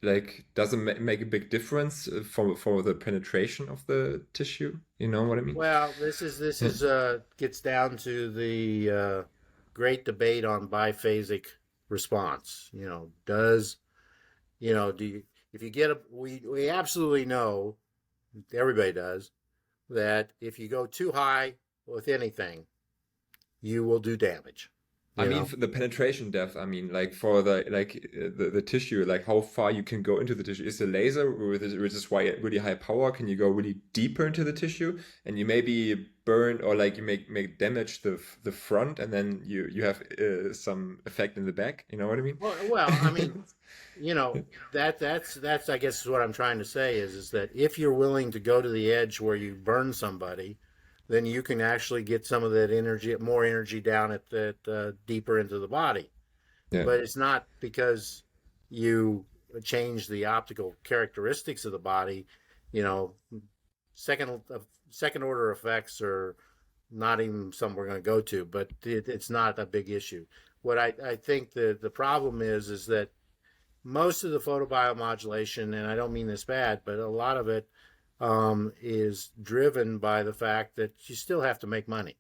like does it make a big difference for the penetration of the tissue? You know what I mean? well, this is Yeah. gets down to great debate on biphasic response. Does, do you, if you get we absolutely know, everybody does, that if you go too high with anything, you will do damage, I you mean, know? for the penetration depth, I mean, like for the tissue, like how far you can go into the tissue. Is the laser with this really high power? Can you go really deeper into the tissue and you maybe burn or like you make damage the front and then you have some effect in the back? You know what I mean? Well, I mean, you know, that's I guess is what I'm trying to say is that if you're willing to go to the edge where you burn somebody, then you can actually get some of that energy, more energy down at that deeper into the body. Yeah. But it's not because you change the optical characteristics of the body. You know, second second order effects are not even something we're going to go to, but it's not a big issue. What I think the problem is that most of the photobiomodulation, and I don't mean this bad, but a lot of it is driven by the fact that you still have to make money.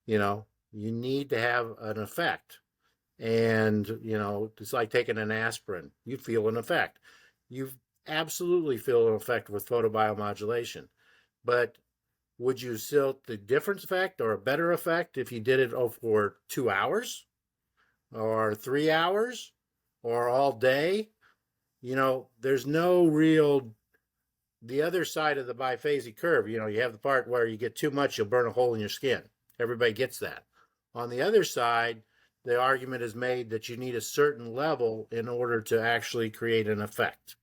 You need to have an effect. And, it's like taking an aspirin. You feel an effect. You absolutely feel an effect with photobiomodulation. But would you still the different effect or a better effect if you did it for 2 hours or 3 hours or all day? There's no real the other side of the biphasic curve. You have the part where you get too much, you'll burn a hole in your skin. Everybody gets that. On the other side, the argument is made that you need a certain level in order to actually create an effect.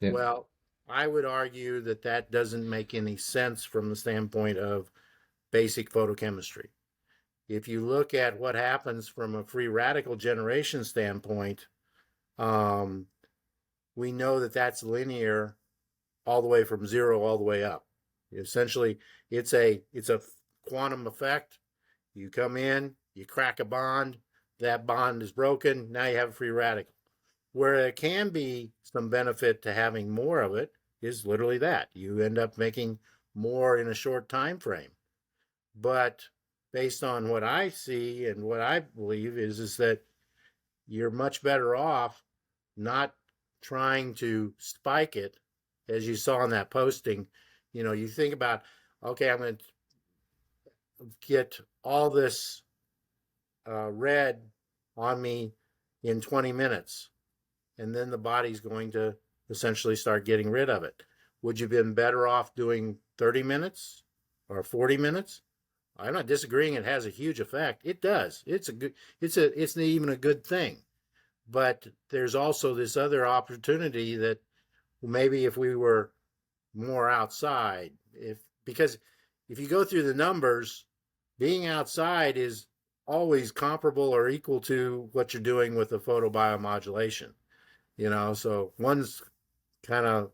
Yeah. Well, I would argue that that doesn't make any sense from the standpoint of basic photochemistry. If you look at what happens from a free radical generation standpoint, um, we know that that's linear all the way from zero all the way up. Essentially, it's a quantum effect. You come in, you crack a bond, that bond is broken, now you have a free radical. Where there can be some benefit to having more of it is literally that. You end up making more in a short time frame. But based on what I see and what I believe is that you're much better off not trying to spike it, as you saw in that posting. You think about, okay, I'm going to get all this red on me in 20 minutes, and then the body's going to essentially start getting rid of it. Would you have been better off doing 30 minutes or 40 minutes? I'm not disagreeing it has a huge effect. It does. It's even a good thing. But there's also this other opportunity that maybe if we were more outside, because if you go through the numbers, being outside is always comparable or equal to what you're doing with the photobiomodulation. So one's kind of,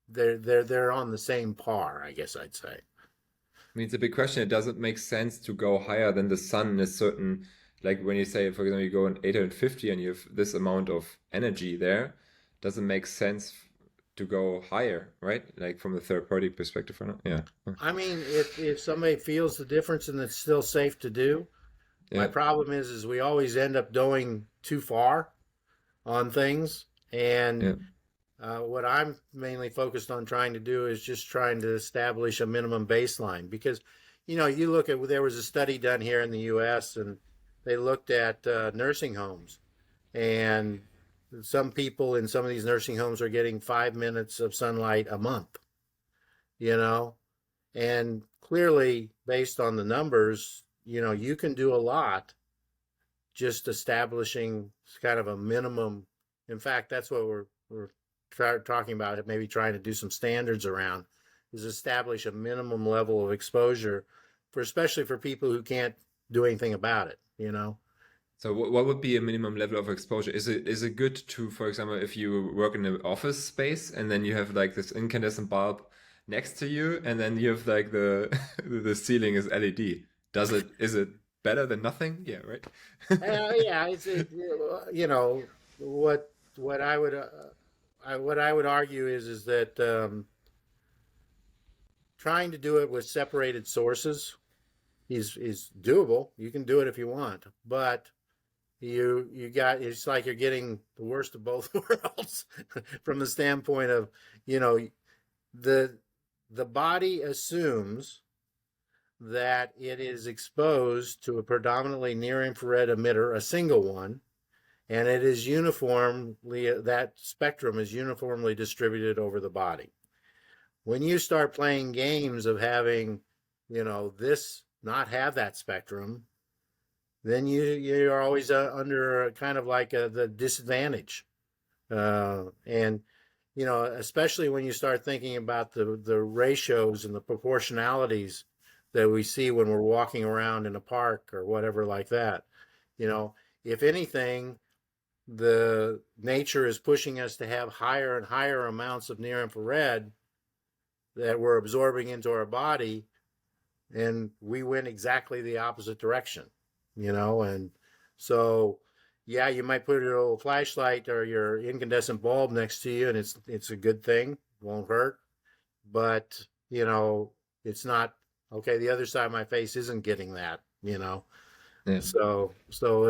they're on the same par, I guess I'd say. I mean, it's a big question. It doesn't make sense to go higher than the sun in a certain, like when you say, for example, you go in 850 and you have this amount of energy there, doesn't make sense to go higher, right? Like from the third party perspective or not? Yeah. I mean, if somebody feels the difference and it's still safe to do, my Yeah. problem is we always end up going too far on things. And Yeah. what I'm mainly focused on trying to do is just trying to establish a minimum baseline because, you look at there was a study done here in the U.S. and they looked at nursing homes, and some people in some of these nursing homes are getting 5 minutes of sunlight a month, you know, and clearly based on the numbers, you can do a lot just establishing kind of a minimum. In fact, that's what we're talking about, maybe trying to do some standards around, is establish a minimum level of exposure for especially for people who can't do anything about it. So what would be a minimum level of exposure? Is it good to, for example, if you work in an office space and then you have like this incandescent bulb next to you and then you have like the the ceiling is LED. Is it better than nothing? Yeah, right. Yeah, you know what I would argue is that trying to do it with separated sources is doable. You can do it if you want, but you got, it's like you're getting the worst of both worlds from the standpoint of, you know, the the body assumes that it is exposed to a predominantly near infrared emitter, a single one, and it is uniformly, that spectrum is uniformly distributed over the body. When you start playing games of having, this not have that spectrum, then you're always under kind of like the disadvantage. And especially when you start thinking about the ratios and the proportionalities that we see when we're walking around in a park or whatever like that. If anything, the nature is pushing us to have higher and higher amounts of near infrared that we're absorbing into our body, and we went exactly the opposite direction, and so yeah, you might put a little flashlight or your incandescent bulb next to you, and it's a good thing, won't hurt, but it's not okay. The other side of my face isn't getting that, Yeah. so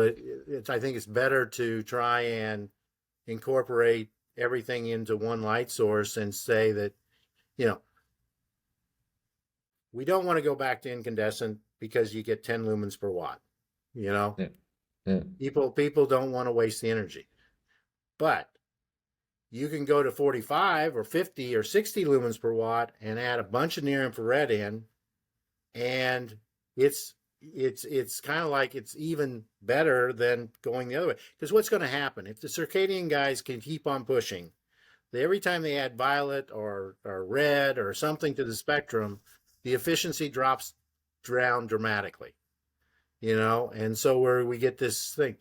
I think it's better to try and incorporate everything into one light source and say that, you know, we don't want to go back to incandescent because you get 10 lumens per watt. You know, Yeah. Yeah. people don't want to waste the energy, but you can go to 45 or 50 or 60 lumens per watt and add a bunch of near infrared in, and it's kind of like it's even better than going the other way. Because what's going to happen if the circadian guys can keep on pushing? Every time they add violet or red or something to the spectrum, the efficiency drops down dramatically, and so where we get this thing.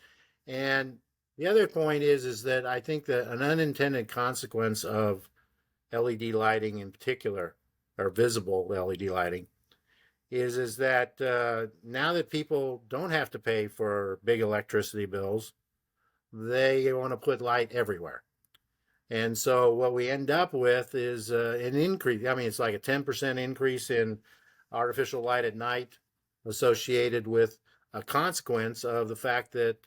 And the other point is that I think that an unintended consequence of LED lighting in particular, or visible LED lighting, is that now that people don't have to pay for big electricity bills, they want to put light everywhere. And so what we end up with is an increase. I mean, it's like a 10% increase in artificial light at night associated with a consequence of the fact that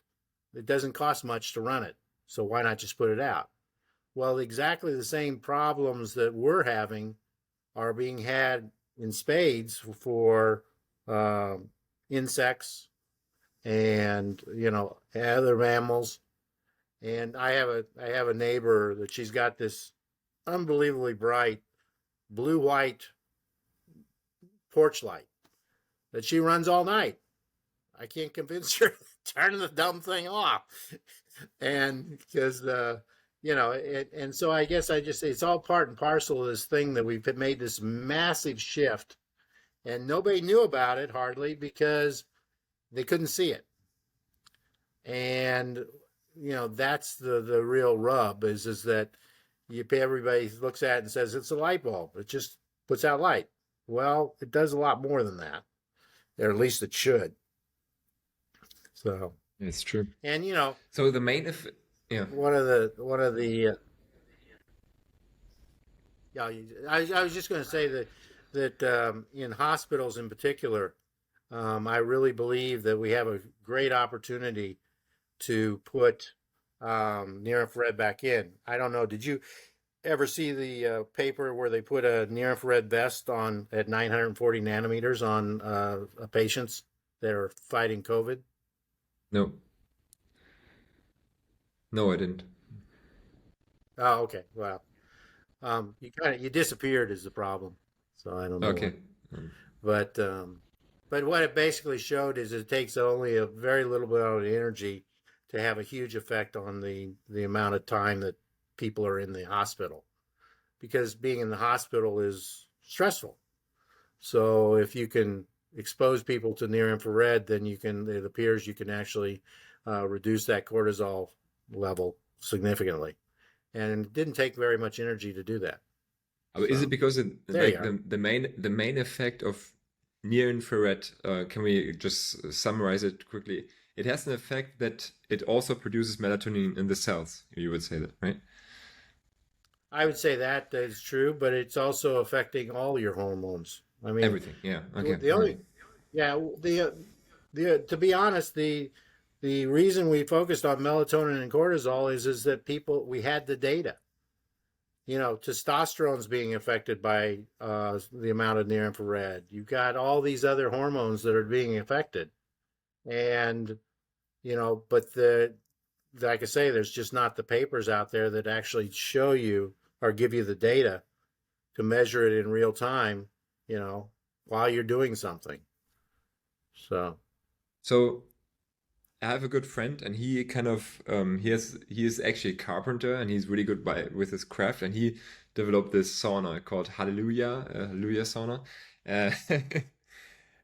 it doesn't cost much to run it. So why not just put it out? Well, exactly the same problems that we're having are being had in spades for insects and other mammals. And I have a neighbor that she's got this unbelievably bright blue white porch light that she runs all night. I can't convince her to turn the dumb thing off, and because and so I guess it's all part and parcel of this thing that we've made this massive shift, and nobody knew about it hardly because they couldn't see it. And that's the real rub is that everybody looks at it and says it's a light bulb. It just puts out light. Well, it does a lot more than that, or at least it should. So It's true. and So the main yeah. one of the yeah, I was just going to say that in hospitals in particular, I really believe that we have a great opportunity to put near infrared back in. I don't know. Did you ever see the paper where they put a near infrared vest on at 940 nanometers on patients that are fighting COVID? No. No, I didn't. Oh, okay. Well, you disappeared is the problem. So I don't know Okay. what. But what it basically showed is it takes only a very little bit of energy to have a huge effect on the amount of time that people are in the hospital, because being in the hospital is stressful. So if you can expose people to near infrared, then it appears you can actually reduce that cortisol level significantly. And it didn't take very much energy to do that. Is So it because there you like are. the main effect of near infrared, can we just summarize it quickly? It has an effect that it also produces melatonin in the cells. You would say that, right? I would say that is true, but it's also affecting all your hormones. I mean, Everything. Yeah. Okay. the All only right. Yeah, the to be honest, the reason we focused on melatonin and cortisol is that people we had the data. Testosterone's being affected by the amount of near infrared. You've got all these other hormones that are being affected, and but like I say, there's just not the papers out there that actually show you or give you the data to measure it in real time. You know, while you're doing something. So. So I have a good friend, and he kind of he is actually a carpenter, and he's really good with his craft, and he developed this sauna called Hallelujah sauna, uh,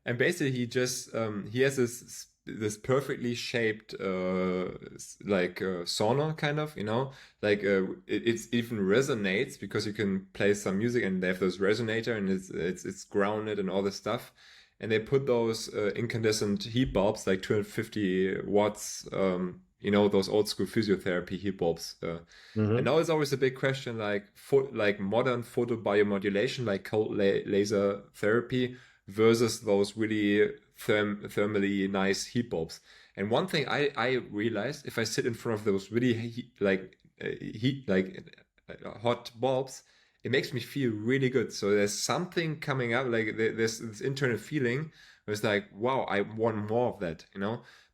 and basically he has this perfectly shaped like sauna kind of, like it's even resonates because you can play some music and they have those resonator, and it's grounded and all this stuff, and they put those incandescent heat bulbs, like 250 watts, those old school physiotherapy heat bulbs. And Hmm. now it's always a big question, like like modern photobiomodulation, like cold laser therapy, versus those really thermally nice heat bulbs. And one thing I realized, if I sit in front of those really heat hot bulbs, it makes me feel really good. So there's something coming up, like there's this internal feeling where it's like, wow, I want more of that,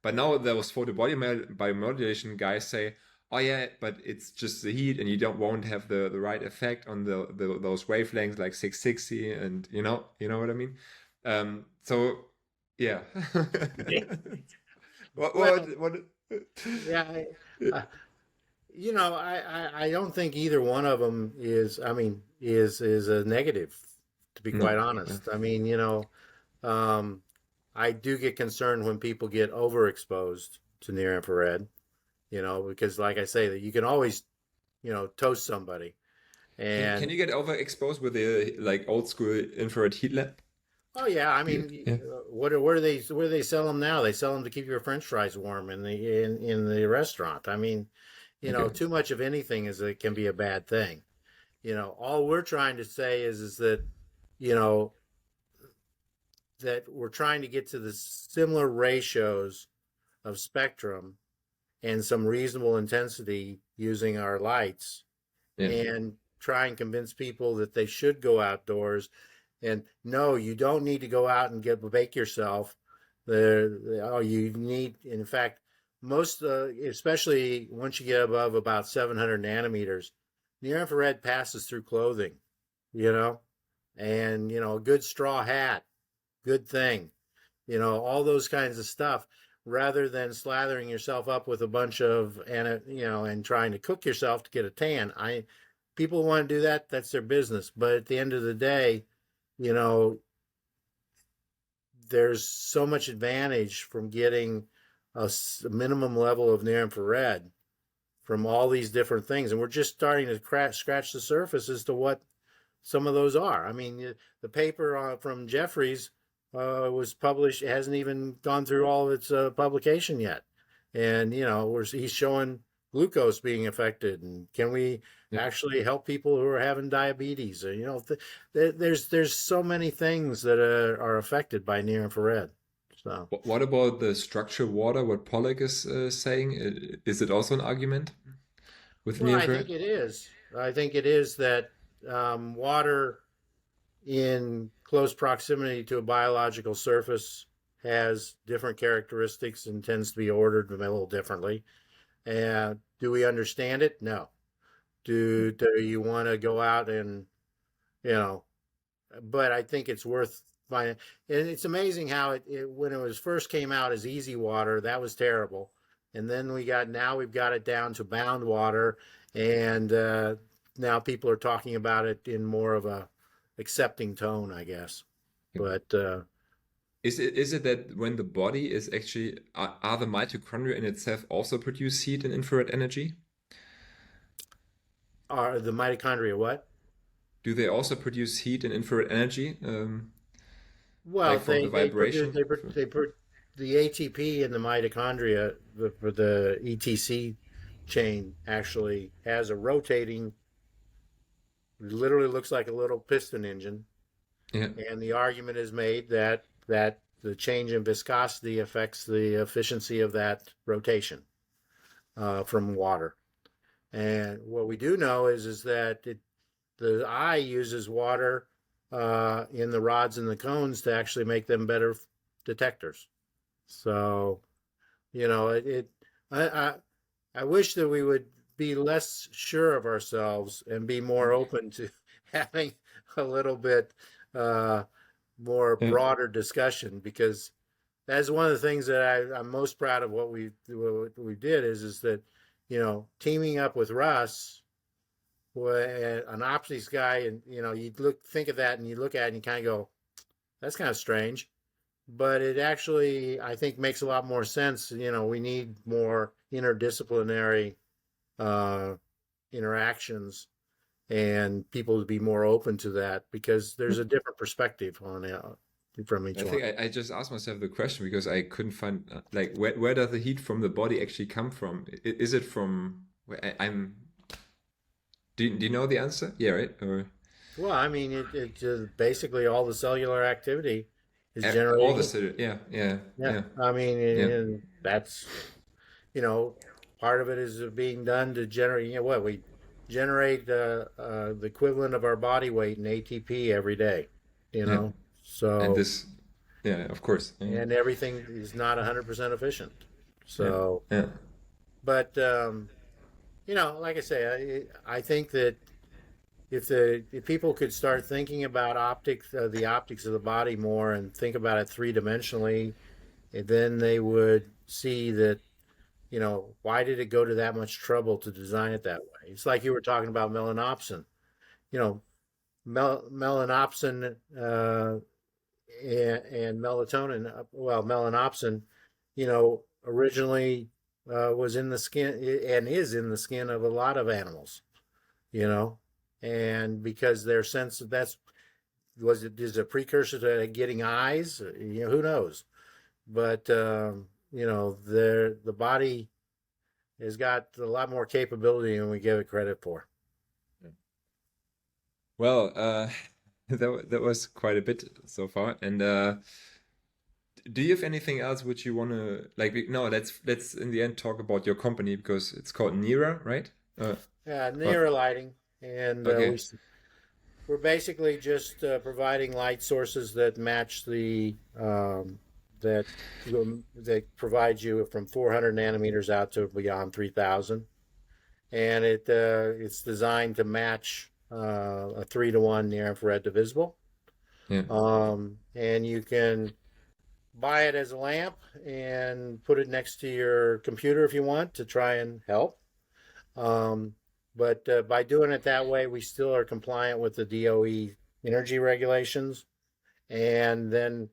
But now those biomodulation guys say, oh yeah, but it's just the heat, and you won't have the right effect on those wavelengths like 660, and you know what I mean. So yeah. what Well, what what? yeah, I don't think either one of them is. I mean, is a negative. To be quite No. Yeah. honest, I mean, um, I do get concerned when people get overexposed to near infrared. Because like I say, that you can always, toast somebody. Can And you get overexposed with the like old school infrared heat lamp? oh yeah, I Yeah. mean, Yeah. where do they sell them now? They sell them to keep your French fries warm in the restaurant. I mean, Okay. too much of anything can be a bad thing. All we're trying to say is that you know that we're trying to get to the similar ratios of spectrum and some reasonable intensity using our lights, Yeah. and try and convince people that they should go outdoors. And no, you don't need to go out and bake yourself. You need, in fact, most, especially once you get above about 700 nanometers, near infrared passes through clothing, you know, and a good straw hat, good thing, all those kinds of stuff, rather than slathering yourself up with a bunch of, and trying to cook yourself to get a tan. People want to do that, that's their business. But at the end of the day, you know, there's so much advantage from getting a minimum level of near infrared from all these different things. And we're just starting to scratch the surface as to what some of those are. I mean, the paper from Jeffries was published, it hasn't even gone through all of its publication yet. And, he's showing glucose being affected. And can we Yeah. actually help people who are having diabetes? There's so many things that are affected by near infrared. So, What about the structural water? What Pollack is saying? Is it also an argument with well, near I think infrared? it is. I think it is that water in close proximity to a biological surface has different characteristics and tends to be ordered a little differently. And do we understand it? No. Do you want to go out and, you know, but I think it's worth finding. And it's amazing how when it was first came out as easy water, that was terrible. And then now we've got it down to bound water. And now people are talking about it in more of a accepting tone, I guess. But Is it that when the body is actually are the mitochondria in itself also produce heat and infrared energy? are the mitochondria what? Do they also produce heat and infrared energy, Well, like from the they produce vibration? the ATP in the mitochondria for the ETC chain actually has a rotating, literally looks like a little piston engine, Yeah. and the argument is made that the change in viscosity affects the efficiency of that rotation from water. And what we do know is that the eye uses water in the rods and the cones to actually make them better detectors. So, I wish that we would be less sure of ourselves and be more open to having a little bit more Yeah. broader discussion, because that's one of the things that I'm most proud of what we did is that, teaming up with Russ, an optics guy, and you think of that and you look at it and you kind of go, that's kind of strange, but it actually I think makes a lot more sense. We need more interdisciplinary interactions and people to be more open to that, because there's a different perspective on it from each I one. think I just asked myself the question because I couldn't find like where does the heat from the body actually come from? Is it from I'm do you know the answer? Yeah, right? Or Well, I mean, it just basically all the cellular activity is all generating the heat. city, yeah, yeah, Yeah, yeah, I mean, yeah, and that's you know, part of it is being done to generate. What we generate the equivalent of our body weight in ATP every day. You yeah. know, And so this, yeah, of course. Yeah, and everything is not 100% efficient. yeah, So, yeah. but like I say, I think that if people could start thinking about the optics of the body more, and think about it three-dimensionally, then they would see that, why did it go to that much trouble to design it that way? It's like you were talking about melanopsin. You know, melanopsin and melatonin. Well, melanopsin, originally was in the skin and is in the skin of a lot of animals. You know, and because their sense of is a precursor to getting eyes. Who knows? But the body has got a lot more capability than we give it credit for. Well, that was quite a bit so far. And do you have anything else which you want to like? No, let's in the end talk about your company because it's called Nira, right? Yeah, Or, near lighting, and okay. we're basically just providing light sources that match that that provides you from 400 nanometers out to beyond 3,000, and it's designed to match a 3-to-1 near infrared to visible. Yeah. And you can buy it as a lamp and put it next to your computer if you want to try and help. Um, but by doing it that way, we still are compliant with the DOE energy regulations. And then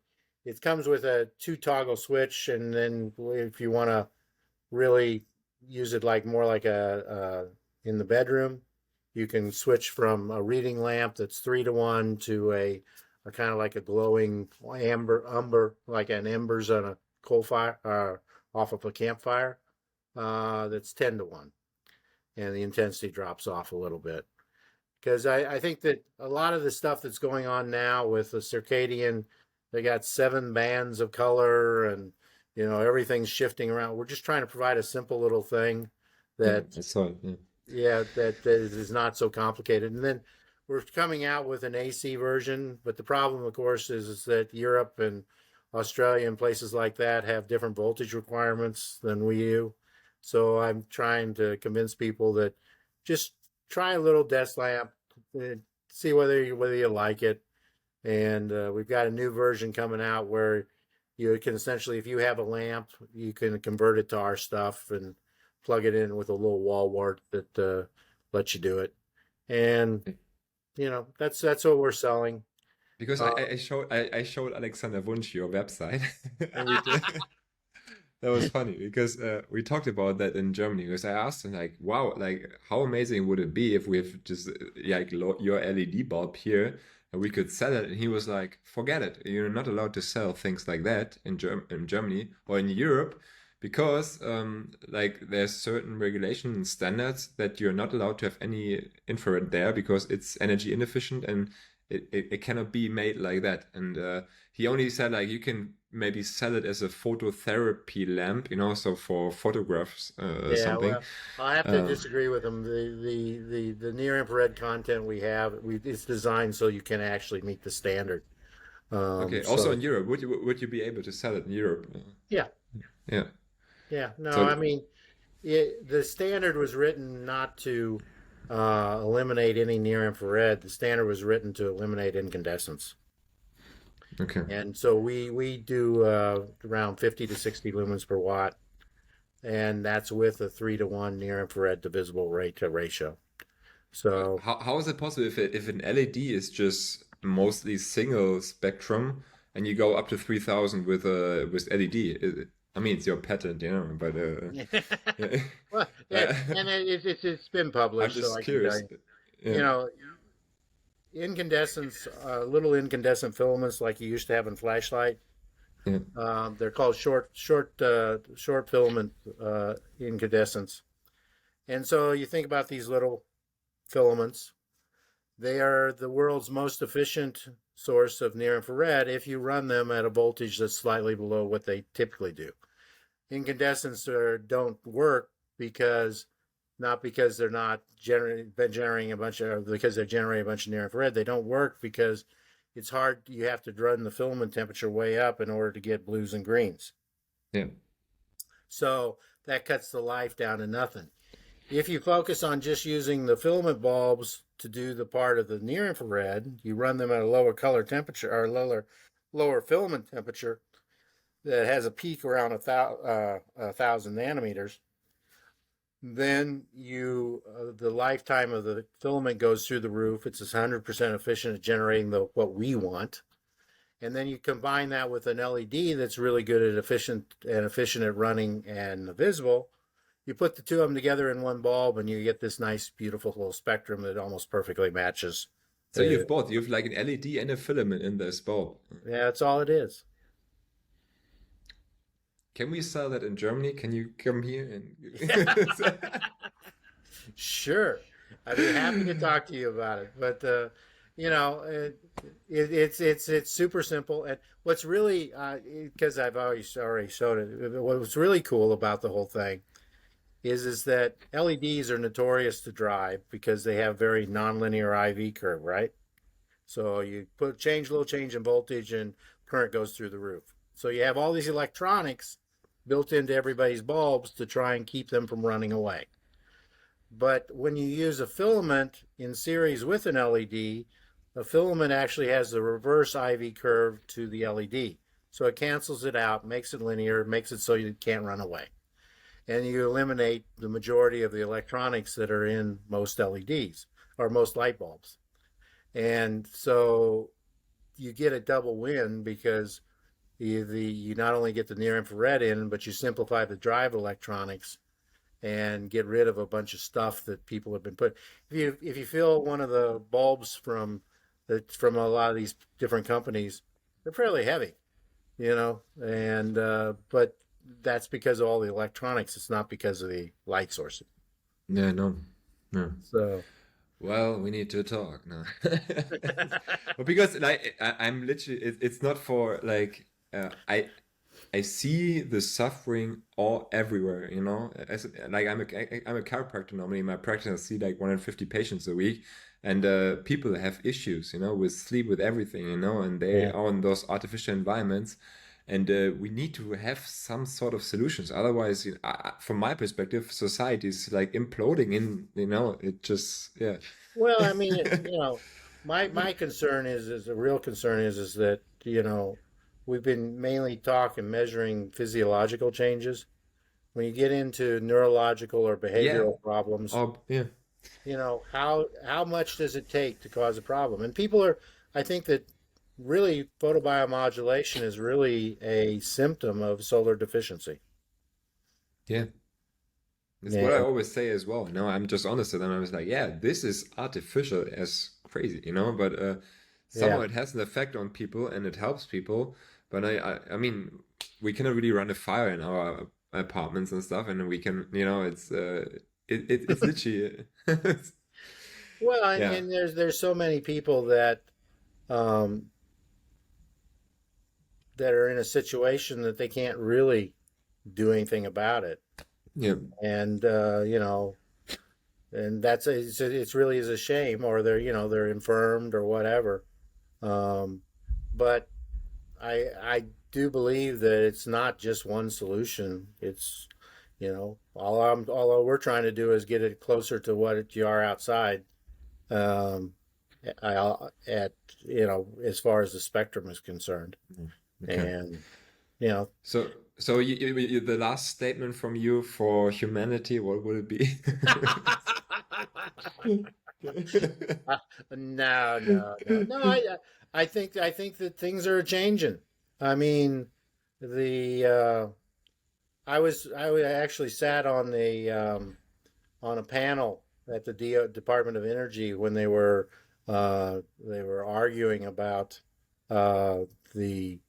it comes with a 2 toggle switch. And then if you want to really use it more like in the bedroom, you can switch from a reading lamp that's 3-to-1 to a kind of like a glowing umber, like an embers on a coal fire, off of a campfire, that's 10-to-1, and the intensity drops off a little bit. Because I think that a lot of the stuff that's going on now with the circadian, they got 7 bands of color, and everything's shifting around. We're just trying to provide a simple little thing Yeah, that, I saw it. Yeah. yeah, that is not so complicated. And then we're coming out with an AC version, but the problem, of course, is that Europe and Australia and places like that have different voltage requirements than we do. So I'm trying to convince people that just try a little desk lamp, see whether you like it. And we've got a new version coming out where you can essentially, if you have a lamp, you can convert it to our stuff and plug it in with a little wall wart that lets you do it. And that's what we're selling. Because Uh, I showed Alexander Wunsch your website and we did. That was funny because we talked about that in Germany. Because I asked him like, "Wow, like how amazing would it be if we have just like your LED bulb here and we could sell it?" And he was like, "Forget it. You're not allowed to sell things like that in Germany or in Europe because like there's certain regulation and standards that you're not allowed to have any infrared there because it's energy inefficient and it cannot be made like that." And he only said like you can maybe sell it as a phototherapy lamp, so for photographs, Yeah, something. well, I have to Uh, disagree with them. The near infrared content we have, it's designed so you can actually meet the standard. okay. Also So in Europe, would you be able to sell it in Europe? yeah, Yeah. yeah. No, I So mean, the standard was written not to eliminate any near infrared. The standard was written to eliminate incandescence. okay. And so we do around 50 to 60 lumens per watt, and that's with a 3 to 1 near infrared to visible rate to ratio. So How is it possible if an LED is just mostly single spectrum and you go up to 3000 with LED? I mean, it's your patent, but yeah. well, Uh, it's been I'm published, so just I can tell curious. you. You Yeah. know, incandescents, little incandescent filaments like you used to have in flashlight. Yeah. They're called short filament incandescents. And so you think about these little filaments. They are the world's most efficient source of near infrared if you run them at a voltage that's slightly below what they typically do. Incandescents don't work because not because they're not generating a bunch of because they're generating a bunch of near infrared. They don't work because it's hard. You have to run the filament temperature way up in order to get blues and greens. Yeah. So that cuts the life down to nothing. If you focus on just using the filament bulbs to do the part of the near infrared, you run them at a lower color temperature or lower filament temperature that has a peak around 1,000 nanometers. Then the lifetime of the filament goes through the roof. It's 100% efficient at generating what we want. And then you combine that with an LED that's really good at efficient at running and visible. You put the two of them together in one bulb, and you get this nice, beautiful little spectrum that almost perfectly matches. So you have both. You have like an LED and a filament in this bulb. Yeah, that's all it is. Can we sell that in Germany? Can you come here and Sure, I'd be happy to talk to you about it. But you know, it's super simple. And what's really because I've already already showed it. What's really cool about the whole thing is that LEDs are notorious to drive because they have very nonlinear IV curve, right? So you little change in voltage and current goes through the roof. So you have all these electronics built into everybody's bulbs to try and keep them from running away. But when you use a filament in series with an LED, a filament actually has the reverse IV curve to the LED. So it cancels it out, makes it linear, makes it so you can't run away. And you eliminate the majority of the electronics that are in most LEDs or most light bulbs. And so you get a double win because you not only get the near infrared in, but you simplify the drive electronics and get rid of a bunch of stuff that people have been put. If you fill one of the bulbs from a lot of these different companies, they're fairly heavy, and but that's because of all the electronics. It's not because of the light source. Yeah, no, no. So Well, we need to talk now. Well, because like I'm literally, it's not for like I see the suffering all everywhere. As like I'm a chiropractor normally. In my practice, I see like 150 patients a week, and people have issues, with sleep, with everything, and they yeah, are in those artificial environments. And we need to have some sort of solutions. Otherwise, from my perspective, society is like imploding it just, yeah. well, I mean, my concern is the real concern is that we've been mainly talking measuring physiological changes. When you get into neurological or Yeah. behavioral problems, Oh, yeah. how much does it take to cause a problem? And people are, I think that really photobiomodulation is really a symptom of solar deficiency. Yeah. It's what I And always say as well. I'm just honest with them. I was like, yeah, this is artificial as crazy, but somehow yeah, it has an effect on people and it helps people. But I mean, we cannot really run a fire in our apartments and stuff, and we can, it's literally, well, and, yeah, and there's so many people that um, that are in a situation that they can't really do anything about it. Yeah. And and it's really is a shame, or they're infirmed or whatever. Um, but I do believe that it's not just one solution. It's all we're trying to do is get it closer to what you are outside. Um, at as far as the spectrum is concerned, Okay. and you know So the last statement from you for humanity, what would it be? no. I think that things are changing. I mean, the I actually sat on a panel at the Department of Energy when they were arguing about uh, the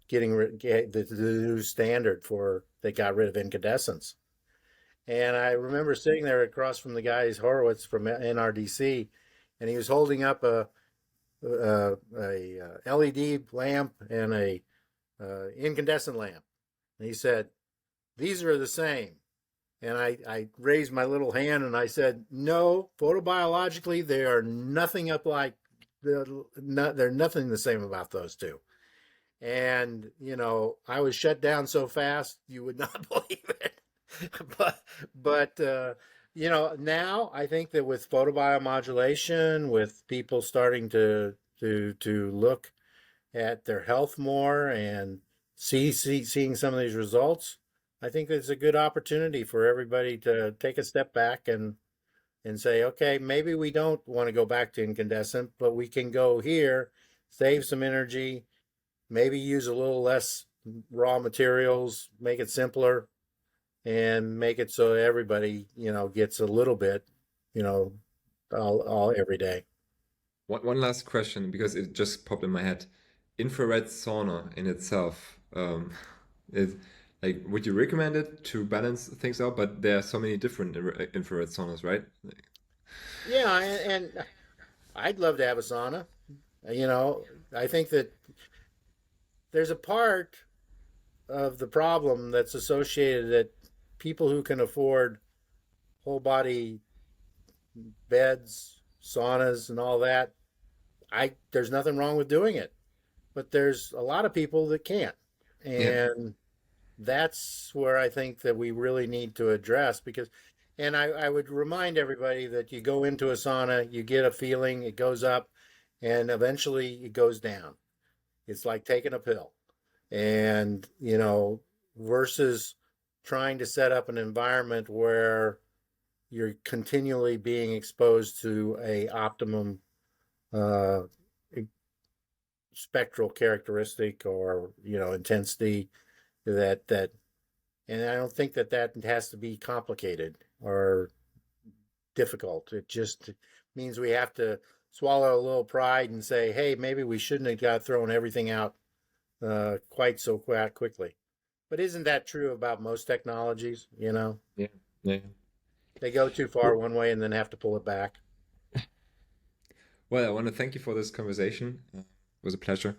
the new standard for they got rid of incandescents. And I remember sitting there across from the guy, Horowitz from NRDC, and he was holding up a LED lamp and a incandescent lamp. And he said, "These are the same." And I raised my little hand and I said, "No, photobiologically, they are nothing up like they're nothing the same about those two." And I was shut down so fast you would not believe it. but now I think that with photobiomodulation, with people starting to look at their health more and seeing some of these results, I think it's a good opportunity for everybody to take a step back and say, okay, maybe we don't want to go back to incandescent, but we can go here, save some energy, maybe use a little less raw materials, make it simpler, and make it so everybody, gets a little bit, you know, all every day. One last question, because it just popped in my head. Infrared sauna in itself, is like, would you recommend it to balance things out? But there are so many different infrared saunas, right? Yeah, and I'd love to have a sauna. You know, I think that there's a part of the problem that's associated that people who can afford whole body beds, saunas, and all that, there's nothing wrong with doing it. But there's a lot of people that can't. Yeah, And that's where I think that we really need to address and I would remind everybody that you go into a sauna, you get a feeling, it goes up, and eventually it goes down. It's like taking a pill. And, versus trying to set up an environment where you're continually being exposed to a optimum uh, spectral characteristic or intensity that and I don't think that has to be complicated or difficult. It just means we have to swallow a little pride and say, hey, maybe we shouldn't have got thrown everything out quite so quickly. But isn't that true about most technologies? yeah, yeah. They go too far Well, one way and then have to pull it back. well, I want to thank you for this conversation. It was a pleasure.